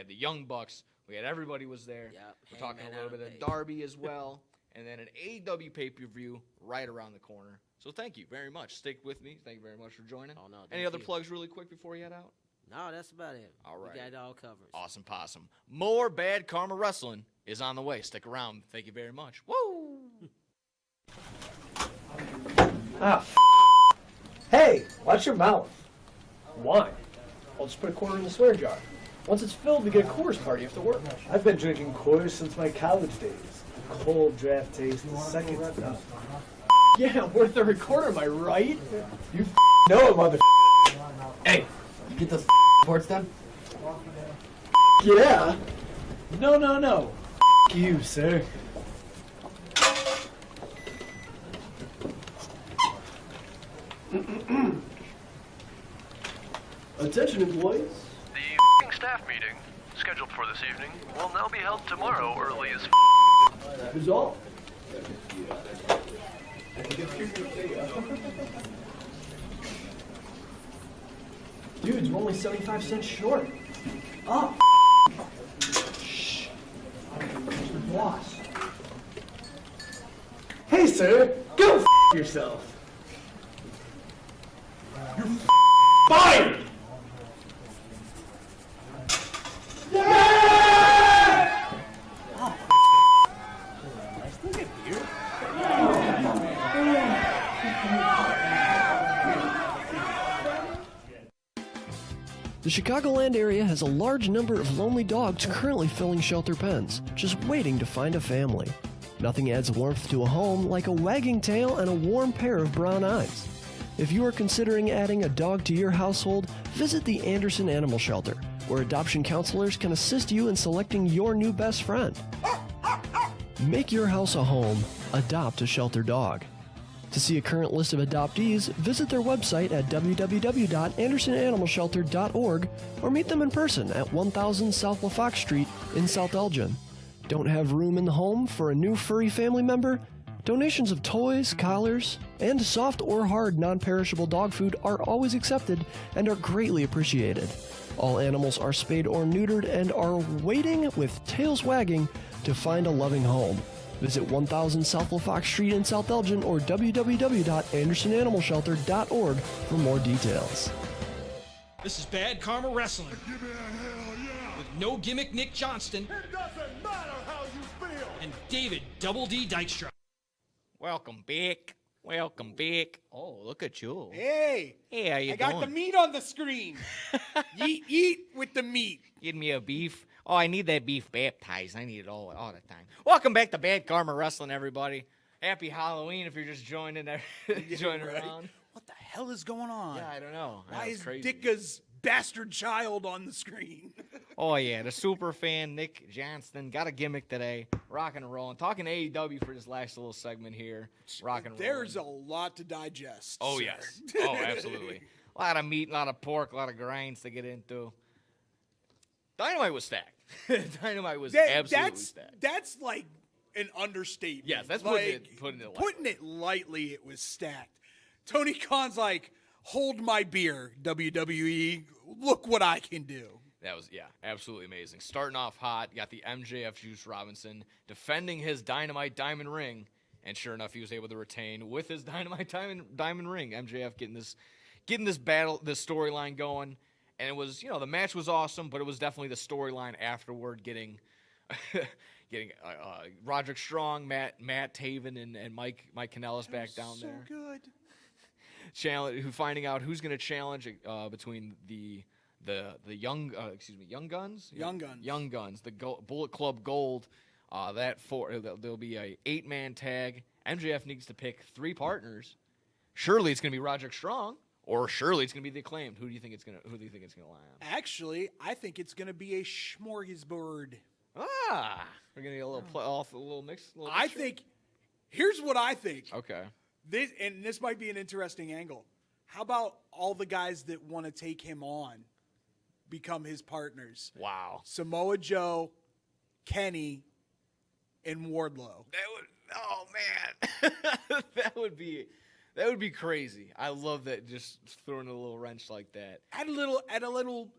the Young Bucks, we had everybody was there. Yep. We're talking a little bit of Darby as well, and then an AEW pay-per-view right around the corner. So thank you very much. Stick with me. Thank you very much for joining. Oh, no, any other plugs really quick before you head out? No, that's about it. All right. We got it all covered. Awesome possum. More Bad Karma Wrestling is on the way. Stick around. Thank you very much. Woo! Hey, watch your mouth. Why? I'll just put a quarter in the swear jar. Once it's filled, we get a Coors party after work. I've been drinking Coors since my college days. Cold draft taste is second to none. Yeah, worth the record, am I right? You know it, mother. Hey, you get those reports done? Yeah. No. You, sir. Attention, employees. The staff meeting, scheduled for this evening, will now be held tomorrow early as Resolved. Dudes, we're only 75 cents short. Oh, shh. Mr. Boss. Hey, sir, go yourself. You're fired! The Chicagoland area has a large number of lonely dogs currently filling shelter pens, just waiting to find a family. Nothing adds warmth to a home like a wagging tail and a warm pair of brown eyes. If you are considering adding a dog to your household, visit the Anderson Animal Shelter, where adoption counselors can assist you in selecting your new best friend. Make your house a home. Adopt a shelter dog. To see a current list of adoptees, visit their website at www.andersonanimalshelter.org or meet them in person at 1000 South LaFox Street in South Elgin. Don't have room in the home for a new furry family member? Donations of toys, collars, and soft or hard non-perishable dog food are always accepted and are greatly appreciated. All animals are spayed or neutered and are waiting with tails wagging to find a loving home. Visit 1000 South LaFox Street in South Elgin or www.andersonanimalshelter.org for more details. This is Bad Karma Wrestling Give me a hell yeah! with No Gimmick Nick Johnston It doesn't matter how you feel! and David Double D Dykstra. Welcome back. Welcome back. Oh, look at you. Hey, Hey, how you I got doing? the meat on the screen. Eat with the meat. Give me a beef. Oh, I need that beef baptized. I need it all the time. Welcome back to Bad Karma Wrestling, everybody. Happy Halloween if you're just joining joining right. around. What the hell is going on? Yeah, I don't know. Why That's is crazy. Dicka's bastard child on the screen? Oh, yeah, the super fan, Nick Johnston, got a gimmick today. Rocking and rolling. Talking AEW for this last little segment here. Rocking and rolling. There's a lot to digest. Oh, sir. yes. Oh, absolutely. A lot of meat, a lot of pork, a lot of grinds to get into. Dynamite was stacked. Dynamite was absolutely stacked. That's like an understatement. Yes, that's like, putting it lightly. Putting it lightly, it was stacked. Tony Khan's like, hold my beer, WWE. Look what I can do. That was, yeah, absolutely amazing. Starting off hot, you got the MJF Juice Robinson defending his Dynamite Diamond Ring, and sure enough, he was able to retain with his Dynamite Diamond Ring. MJF getting this battle, this storyline going, and it was, the match was awesome, but it was definitely the storyline afterward, getting Roderick Strong, Matt Taven, and Mike Kanellis back down so there. Good. Finding out who's going to challenge between the young guns, the Bullet Club Gold. There'll be a 8-man tag. MJF needs to pick 3 partners. Surely it's going to be Roderick Strong, or surely it's going to be the Acclaimed. Who do you think it's going to lie on? Actually, I think it's going to be a smorgasbord. Ah, we're going to get a little mix. I think. Here's what I think. Okay. This might be an interesting angle. How about all the guys that want to take him on become his partners? Wow. Samoa Joe, Kenny, and Wardlow. That would be crazy. I love that, just throwing a little wrench like that. Add a little,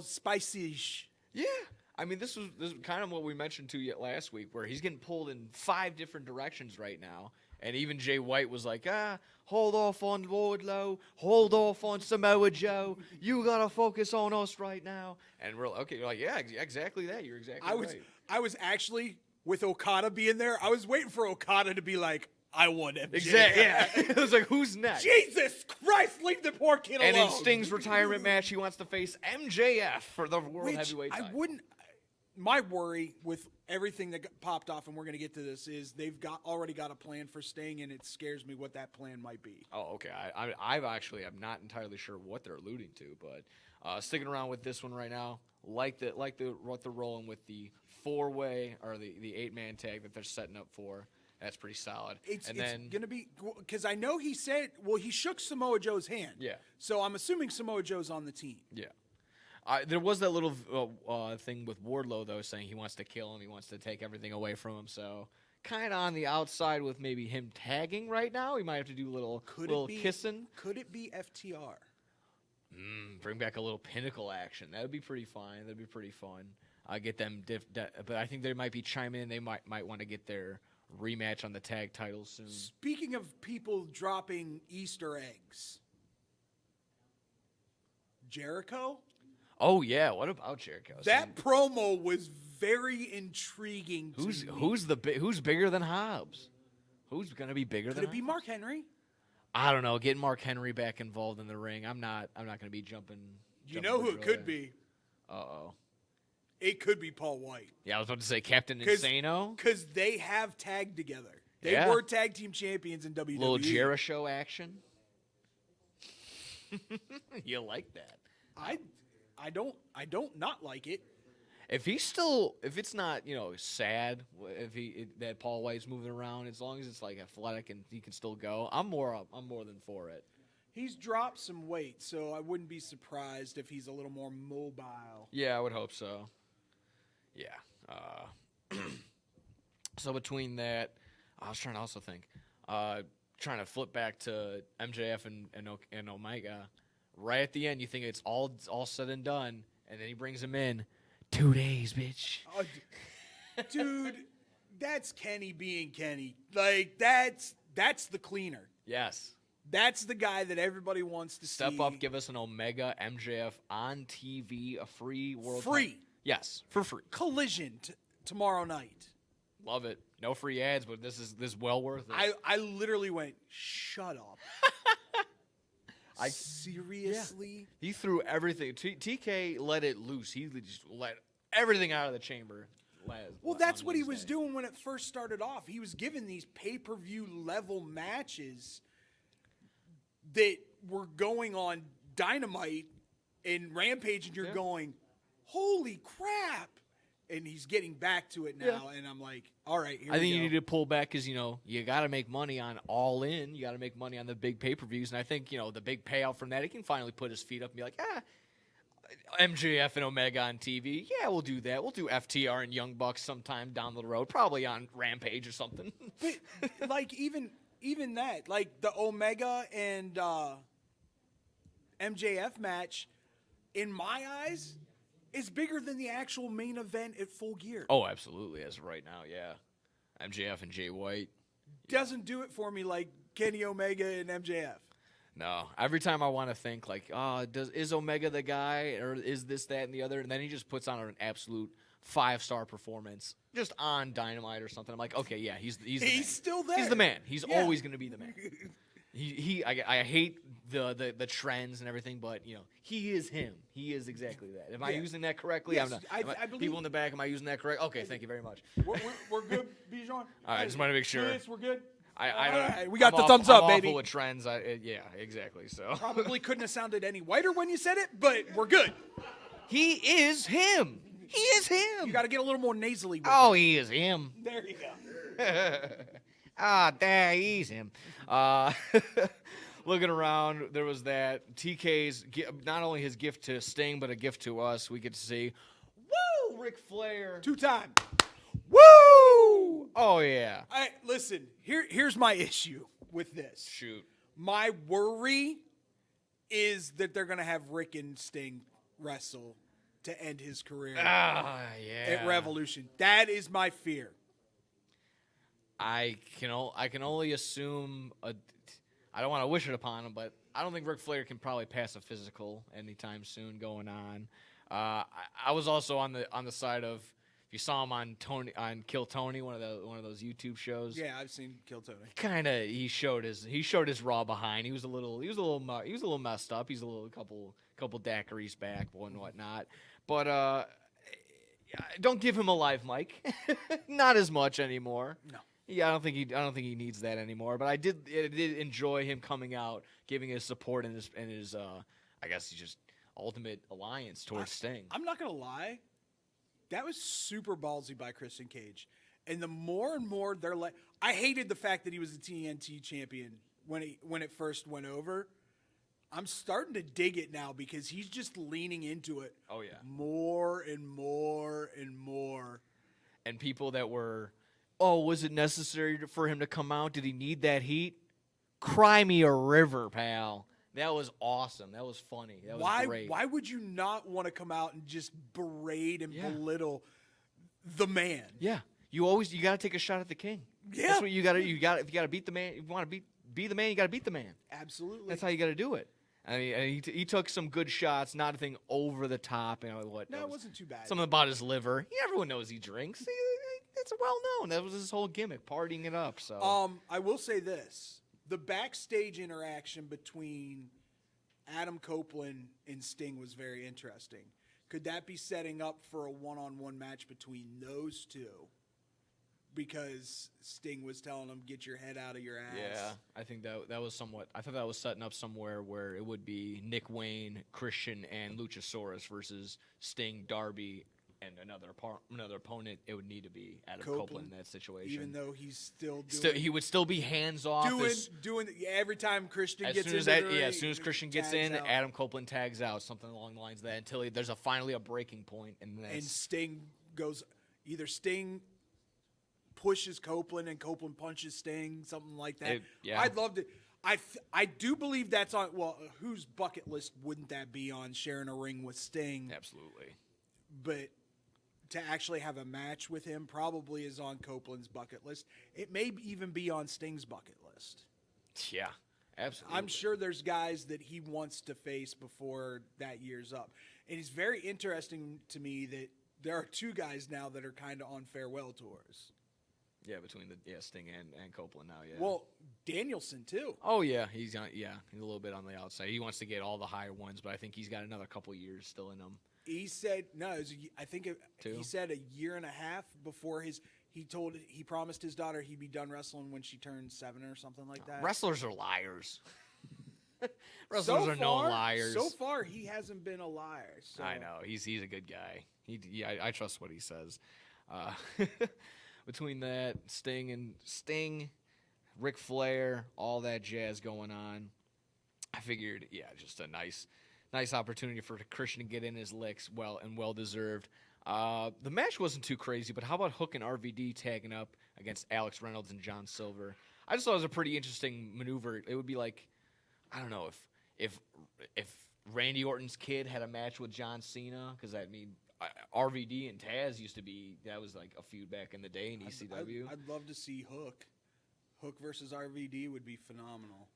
spicy-ish. Yeah. I mean, this is kind of what we mentioned to you last week, where he's getting pulled in 5 different directions right now. And even Jay White was like, hold off on Wardlow, hold off on Samoa Joe. You got to focus on us right now. And we're like, okay, you're like, yeah, exactly that. You're exactly right. I was actually, with Okada being there, I was waiting for Okada to be like, I want MJF. Exactly, yeah. It was like, who's next? Jesus Christ, leave the poor kid alone. And in Sting's retirement match, he wants to face MJF for the World Heavyweight title. My worry with everything that popped off, and we're going to get to this, is they've already got a plan for Sting, and it scares me what that plan might be. Oh, okay. I'm not entirely sure what they're alluding to, but sticking around with this one right now, what they're rolling with the 4-way or the 8-man tag that they're setting up for, That's pretty solid. It's then going to be – because I know he said – well, he shook Samoa Joe's hand. Yeah. So I'm assuming Samoa Joe's on the team. Yeah. There was that little thing with Wardlow, though, saying he wants to kill him. He wants to take everything away from him. So kind of on the outside with maybe him tagging right now. He might have to do a little kissing. Could it be FTR? Bring back a little Pinnacle action. That would be pretty fun. That'd be pretty fun. Get them, but I think they might be chiming in. They might want to get their rematch on the tag titles soon. Speaking of people dropping Easter eggs, Jericho? Oh yeah, what about Jericho? That promo was very intriguing to me. Who's bigger than Hobbs? Who's gonna be bigger than Could it be Hobbs? Mark Henry? I don't know. Getting Mark Henry back involved in the ring. I'm not gonna be jumping. You know who it could be? Uh-oh. It could be Paul White. Yeah, I was about to say Captain Insano. Because they have tagged together. They Yeah. were tag team champions in WWE. Little Jericho action. You like that? I don't not like it. If it's not, sad that Paul White's moving around, as long as it's like athletic and he can still go, I'm more than for it. He's dropped some weight, so I wouldn't be surprised if he's a little more mobile. Yeah, I would hope so. Yeah. So between that, I was trying to also think, trying to flip back to MJF and Omega. Right at the end, you think it's all said and done, and then he brings him in. 2 days, bitch. Dude, that's Kenny being Kenny. Like, that's the cleaner. Yes. That's the guy that everybody wants to Step see. up, give us an Omega MJF on TV, a free world. Free. Yes, for free. Collision tomorrow night. Love it. No free ads, but this is well worth it. I literally went, shut up. Seriously? Yeah. He threw everything. TK let it loose. He just let everything out of the chamber. Well, that's what he was doing when it first started off. He was given these pay-per-view level matches that were going on Dynamite and Rampage, and you're going, holy crap. And he's getting back to it now, and I'm like, all right, here we go. I think you need to pull back because, you got to make money on All In. You got to make money on the big pay-per-views. And I think, the big payout from that, he can finally put his feet up and be like, MJF and Omega on TV. Yeah, we'll do that. We'll do FTR and Young Bucks sometime down the road, probably on Rampage or something. But, like, even that, like the Omega and MJF match, in my eyes, is bigger than the actual main event at Full Gear. Oh, absolutely. As of right now, yeah. MJF and Jay White. Doesn't do it for me like Kenny Omega and MJF. No. Every time I want to think, like, is Omega the guy, or is this, that, and the other? And then he just puts on an absolute 5-star performance just on Dynamite or something. I'm like, okay, yeah, he's the man. Still there. He's the man. He's always going to be the man. I hate the trends and everything, but he is him. He is exactly that. Am I using that correctly? Yes, I'm not. I believe people in the back. Am I using that correct? Okay, thank you very much. We're good, Bijan. All right, just want to make sure. We're good. All right, we got I'm the thumbs up, I'm baby. awful with trends. Yeah, exactly. So Probably couldn't have sounded any whiter when you said it, but we're good. He is him. He is him. You got to get a little more nasally. With Oh, it. he is him. There you go. There he's him. Looking around, there was that TK's not only his gift to Sting, but a gift to us. We get to see, woo, Ric Flair. 2-time. Woo! Oh yeah. Listen. Here's my issue with this. Shoot. My worry is that they're gonna have Rick and Sting wrestle to end his career at Revolution. That is my fear. I can only assume I don't want to wish it upon him, but I don't think Ric Flair can probably pass a physical anytime soon going on. I was also on the side of, if you saw him on Kill Tony, one of those YouTube shows. Yeah, I've seen Kill Tony. Kinda, he showed his raw behind. He was a little messed up. He's a little couple daiquiris back and whatnot. But don't give him a live mic. Not as much anymore. No. Yeah, I don't think he needs that anymore. But I did enjoy him coming out, giving his support and his I guess he's just ultimate alliance towards Sting. I'm not gonna lie, that was super ballsy by Christian Cage. And the more and more they're like, I hated the fact that he was the TNT champion when it first went over. I'm starting to dig it now because he's just leaning into it. Oh, yeah. More and more and more. And people that were, oh, was it necessary for him to come out? Did he need that heat? Cry me a river, pal. That was awesome. That was funny. That was great. Why would you not want to come out and just berate and belittle the man? Yeah. You got to take a shot at the king. Yeah. That's what you got to if you got to beat the man, you want to be the man, you got to beat the man. Absolutely. That's how you got to do it. I mean, and he took some good shots, not a thing over the top. You know what? No, it wasn't too bad. Something about his liver. Everyone knows he drinks. It's well known. That was his whole gimmick, partying it up. So, I will say this: the backstage interaction between Adam Copeland and Sting was very interesting. Could that be setting up for a one-on-one match between those two? Because Sting was telling him, "Get your head out of your ass." yeah, I think that was somewhat. I thought that was setting up somewhere where it would be Nick Wayne, Christian, and Luchasaurus versus Sting, Darby, and another opponent. It would need to be Adam Copeland in that situation. Even though he's still doing, he would still be hands off. Doing every time Christian gets in. As soon as Christian gets in, Adam Copeland tags out, something along the lines of that, until there's finally a breaking point, and Sting goes either Sting pushes Copeland and Copeland punches Sting, something like that. I'd love to. I do believe that's on. Well, whose bucket list wouldn't that be on? Sharing a ring with Sting, absolutely. But to actually have a match with him probably is on Copeland's bucket list. It may even be on Sting's bucket list. Yeah, absolutely. I'm sure there's guys that he wants to face before that year's up. And it's very interesting to me that there are two guys now that are kind of on farewell tours. Yeah, between Sting and Copeland now, yeah. Well, Danielson too. Oh yeah, he's a little bit on the outside. He wants to get all the higher ones, but I think he's got another couple years still in him. He said he said a year and a half before he promised his daughter he'd be done wrestling when she turned 7 or something like that. Wrestlers are liars. Wrestlers are known liars. So far, he hasn't been a liar. So. I know he's a good guy. I trust what he says. Between that, Sting, Ric Flair, all that jazz going on, I figured, just a nice opportunity for Christian to get in his licks, well deserved. The match wasn't too crazy, but how about Hook and RVD tagging up against Alex Reynolds and John Silver? I just thought it was a pretty interesting maneuver. It would be like, I don't know, if Randy Orton's kid had a match with John Cena, because RVD and Taz that was like a feud back in the day in ECW. I'd love to see Hook. Hook versus RVD would be phenomenal.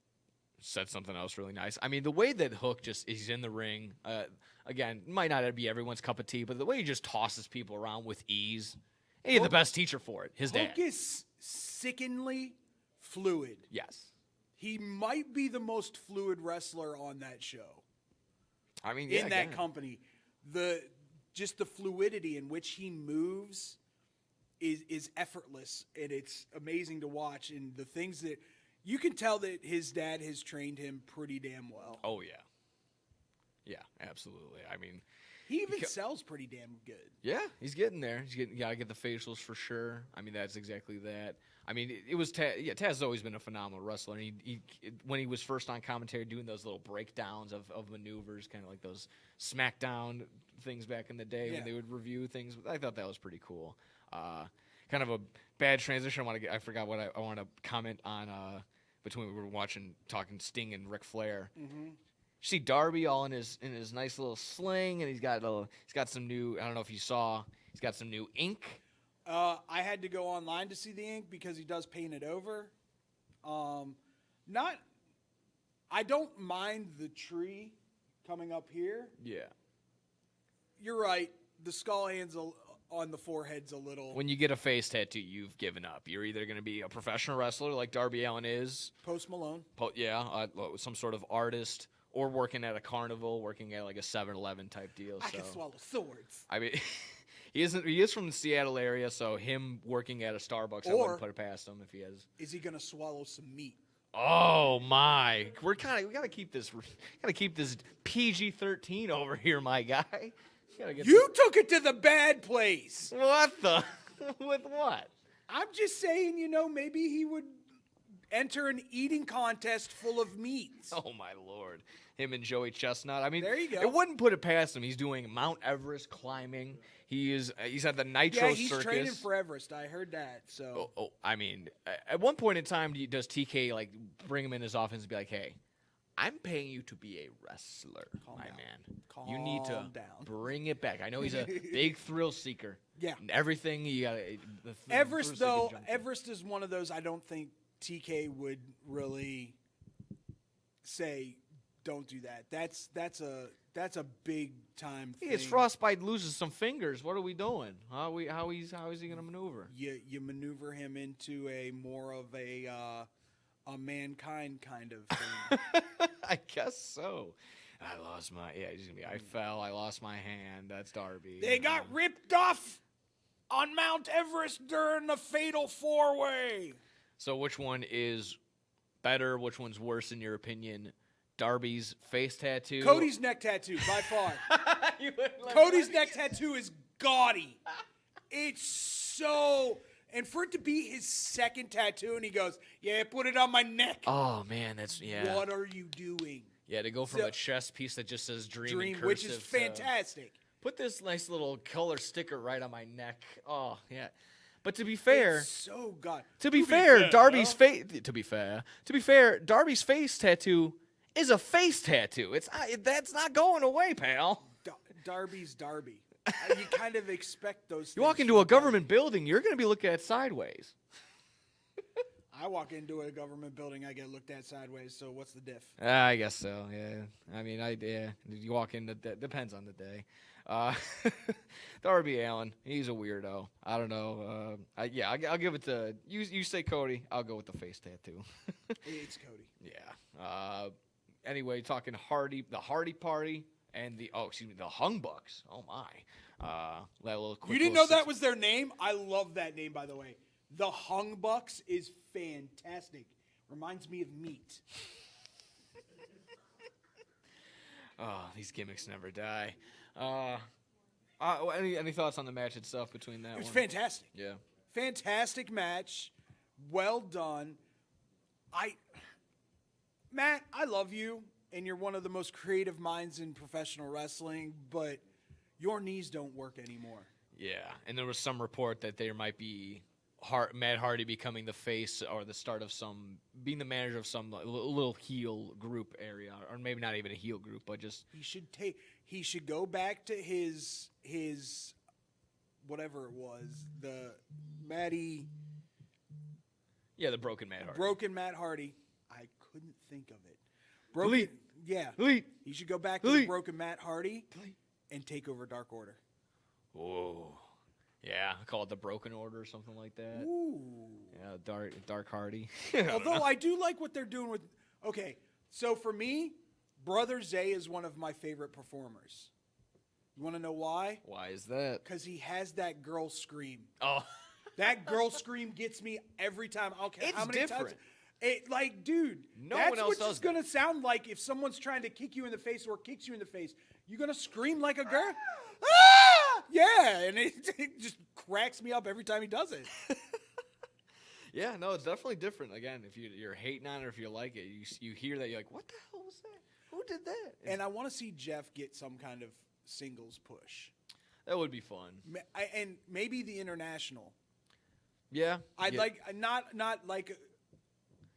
Said something else really nice. I mean, the way that Hook he's in the ring, again, might not be everyone's cup of tea, but the way he just tosses people around with ease, he had the best teacher for it, his dad. Hook is sickeningly fluid. Yes. He might be the most fluid wrestler on that show. I mean, in that company. Just the fluidity in which he moves is effortless, and it's amazing to watch. And the things that you can tell that his dad has trained him pretty damn well. Oh yeah, absolutely. I mean, he even sells pretty damn good. Yeah, he's getting there. Gotta get the facials for sure. I mean, that's exactly that. I mean, it was Taz has always been a phenomenal wrestler. And he when he was first on commentary doing those little breakdowns of maneuvers, kind of like those SmackDown things back in the day when they would review things. I thought that was pretty cool. Kind of a bad transition. I forgot what I want to comment on between we were talking Sting and Ric Flair. Mm-hmm. You see Darby all in his nice little sling, and he's got some new. I don't know if you saw. He's got some new ink. I had to go online to see the ink because he does paint it over. I don't mind the tree coming up here. Yeah. You're right. The skull hands on the forehead's a little. When you get a face tattoo, you've given up. You're either going to be a professional wrestler like Darby Allin is. Post Malone. Some sort of artist, or working at a carnival, working at like a 7-Eleven type deal. I can swallow swords. I mean, he is from the Seattle area, so him working at a Starbucks, I wouldn't put it past him if he has. Is he going to swallow some meat? Oh my! We gotta keep this PG-13 over here, my guy. You took it to the bad place. What the? With what? I'm just saying, maybe he would enter an eating contest full of meats. Oh my Lord, him and Joey Chestnut. I mean, There you go. It wouldn't put it past him. He's doing Mount Everest climbing. He's at the Nitro Yeah, he's Circus. training for Everest. I heard that. So I mean, at one point in time, does TK like bring him in his office and be like, "Hey, I'm paying you to be a wrestler, Calm my down. man. You need to Calm down." bring it back. I know he's a big thrill seeker. Yeah. And everything you got. Everest, though, Everest is one of those I don't think TK would really say, "Don't do that." That's a big time thing. It's Frostbite loses some fingers. What are we doing? How is he gonna maneuver? You maneuver him into a more of a mankind kind of thing. I guess so. I lost my he's gonna be. I fell. I lost my hand. That's Darby. They got ripped off on Mount Everest during the Fatal 4-Way. So which one is better? Which one's worse in your opinion? Darby's face tattoo. Cody's neck tattoo, by far. Cody's neck tattoo is gaudy. It's so... And for it to be his second tattoo, and he goes, "Yeah, put it on my neck." Oh man, that's What are you doing? Yeah, to go from a chest piece that just says "Dream" in which is cursive fantastic. put this nice little color sticker right on my neck. Oh yeah. But to be fair, It's so god. to be fair, Darby's face. To be fair, Darby's face tattoo is a face tattoo. That's not going away, pal. Darby's Darby. You kind of expect those. You walk into a government building, you're going to be looked at sideways. I walk into a government building, I get looked at sideways. So what's the diff? I guess so. Yeah. I mean, you walk in. That depends on the day. Darby Allin, he's a weirdo. I don't know. I'll give it to you. You say Cody. I'll go with the face tattoo. It's Cody. Yeah. Anyway, talking Hardy, the Hardy Party, and the Hung Bucks. Oh my. That little quick. You didn't know that was their name? I love that name, by the way. The Hung Bucks is fantastic. Reminds me of meat. Oh, these gimmicks never die. Any thoughts on the match itself between that one? It was fantastic. Yeah. Fantastic match. Well done. Matt, I love you, and you're one of the most creative minds in professional wrestling, but your knees don't work anymore. Yeah, and there was some report that there might be Matt Hardy becoming the face or the start of being the manager of some little heel group area, or maybe not even a heel group, but just he should go back to his whatever it was, the Matty. Yeah, the broken Matt Hardy. Broken Matt Hardy. I couldn't think of it. Broken. Elite. Yeah. Elite. He should go back to the broken Matt Hardy and take over Dark Order. Whoa. Yeah, call it the Broken Order or something like that. Ooh. Yeah, Dark Hardy. Although I do like what they're doing with. Okay, so for me, Brother Zay is one of my favorite performers. You want to know why? Why is that? Because he has that girl scream. Oh. That girl scream gets me every time. I don't care how many different. times. Dude, No that's one else what does it's going to sound like if someone's trying to kick you in the face or kicks you in the face. You're going to scream like a girl? Ah! Yeah, and it just cracks me up every time he does it. Yeah, no, it's definitely different. Again, if you're hating on it or if you like it, you hear that, you're like, what the hell was that? Who did that? And I want to see Jeff get some kind of singles push. That would be fun. And maybe the international. Yeah. I'd like, not like...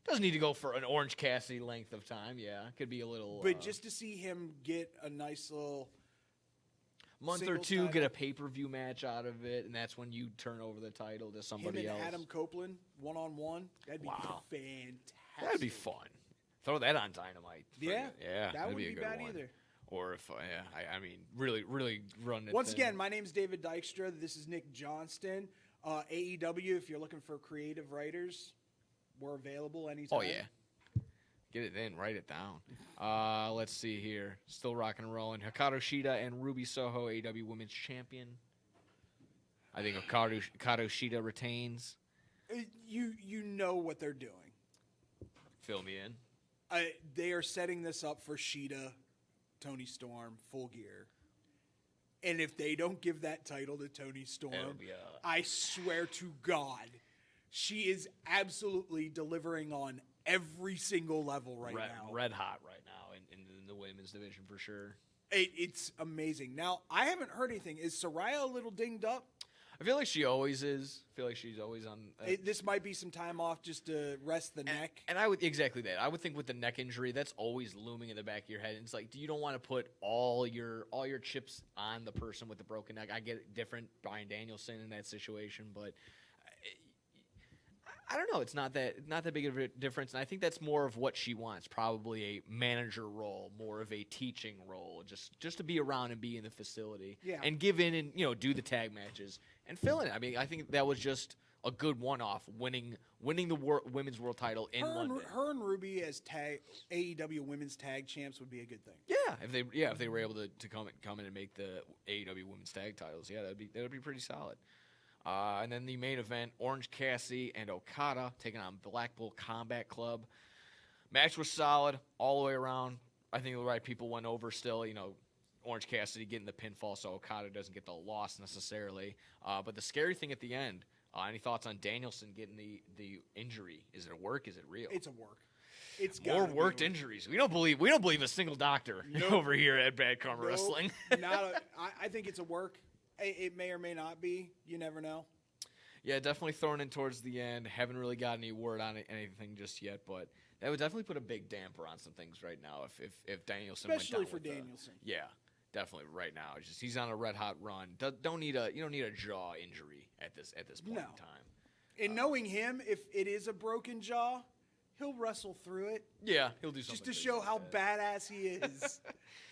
Doesn't need to go for an Orange Cassidy length of time. Yeah, it could be a little. But just to see him get a nice little month or two, get a pay-per-view match out of it, and that's when you turn over the title to somebody else. Adam Copeland, one-on-one, that'd be fantastic. That'd be fun. Throw that on Dynamite. Yeah, that wouldn't be a be good bad one. either. Or if, I mean, really run it. Once again, my name's David Dykstra. This is Nick Johnston. AEW, if you're looking for creative writers, we're available anytime. Oh, yeah. Get it in. Write it down. Let's see here. Still rocking and rolling. Hikaru Shida and Ruby Soho, AEW Women's Champion. I think Hikaru Shida retains. You know what they're doing. Fill me in. They are setting this up for Shida, Tony Storm, Full Gear. And if they don't give that title to Tony Storm, I swear to God, She is absolutely delivering on every single level right now. Red hot right now in the women's division for sure. It's amazing. Now, I haven't heard anything. Is Soraya a little dinged up? I feel like she always is. I feel like she's always on. This might be some time off just to rest the neck. And I would exactly that. I would think with the neck injury, that's always looming in the back of your head. It's like you don't want to put all your chips on the person with the broken neck. I get it different, Bryan Danielson in that situation, but I don't know. It's not that big of a difference, and I think that's more of what she wants. Probably a manager role, more of a teaching role, just to be around and be in the facility, and give in and do the tag matches and fill in it. I mean, I think that was just a good one-off, winning the women's world title in London. Her and Ruby as AEW women's tag champs would be a good thing. Yeah, if they were able to come in and make the AEW women's tag titles, that'd be pretty solid. And then the main event, Orange Cassidy and Okada taking on Blackpool Combat Club. Match was solid all the way around. I think the right people went over still. Orange Cassidy getting the pinfall, so Okada doesn't get the loss necessarily. But the scary thing at the end, any thoughts on Danielson getting the injury? Is it a work? Is it real? It's a work. It's more worked injuries. We don't believe a single doctor over here at Bad Karma Wrestling. I think it's a work. It may or may not be. You never know. Yeah, definitely thrown in towards the end. Haven't really got any word on anything just yet, but that would definitely put a big damper on some things right now if Danielson especially went down for Danielson. Yeah, definitely right now. It's just he's on a red hot run. You don't need a jaw injury at this point in time. And knowing him, if it is a broken jaw, he'll wrestle through it. Yeah, he'll do something just to show how badass he is.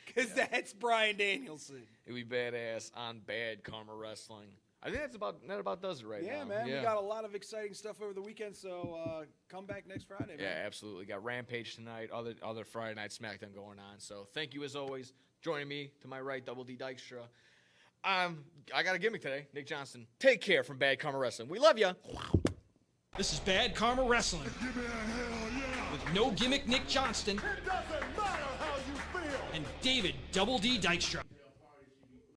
Because that's Bryan Danielson. It'd be badass on Bad Karma Wrestling. I think that about does it right now. Yeah, man. We got a lot of exciting stuff over the weekend, so come back next Friday, man. Yeah, absolutely. Got Rampage tonight, other Friday Night SmackDown going on. So thank you as always. Joining me to my right, Double D Dykstra. I got a gimmick today, Nick Johnston. Take care from Bad Karma Wrestling. We love you. This is Bad Karma Wrestling. Give me a hell yeah. With no gimmick Nick Johnston. It doesn't matter how you feel. And David Double D Dykstra.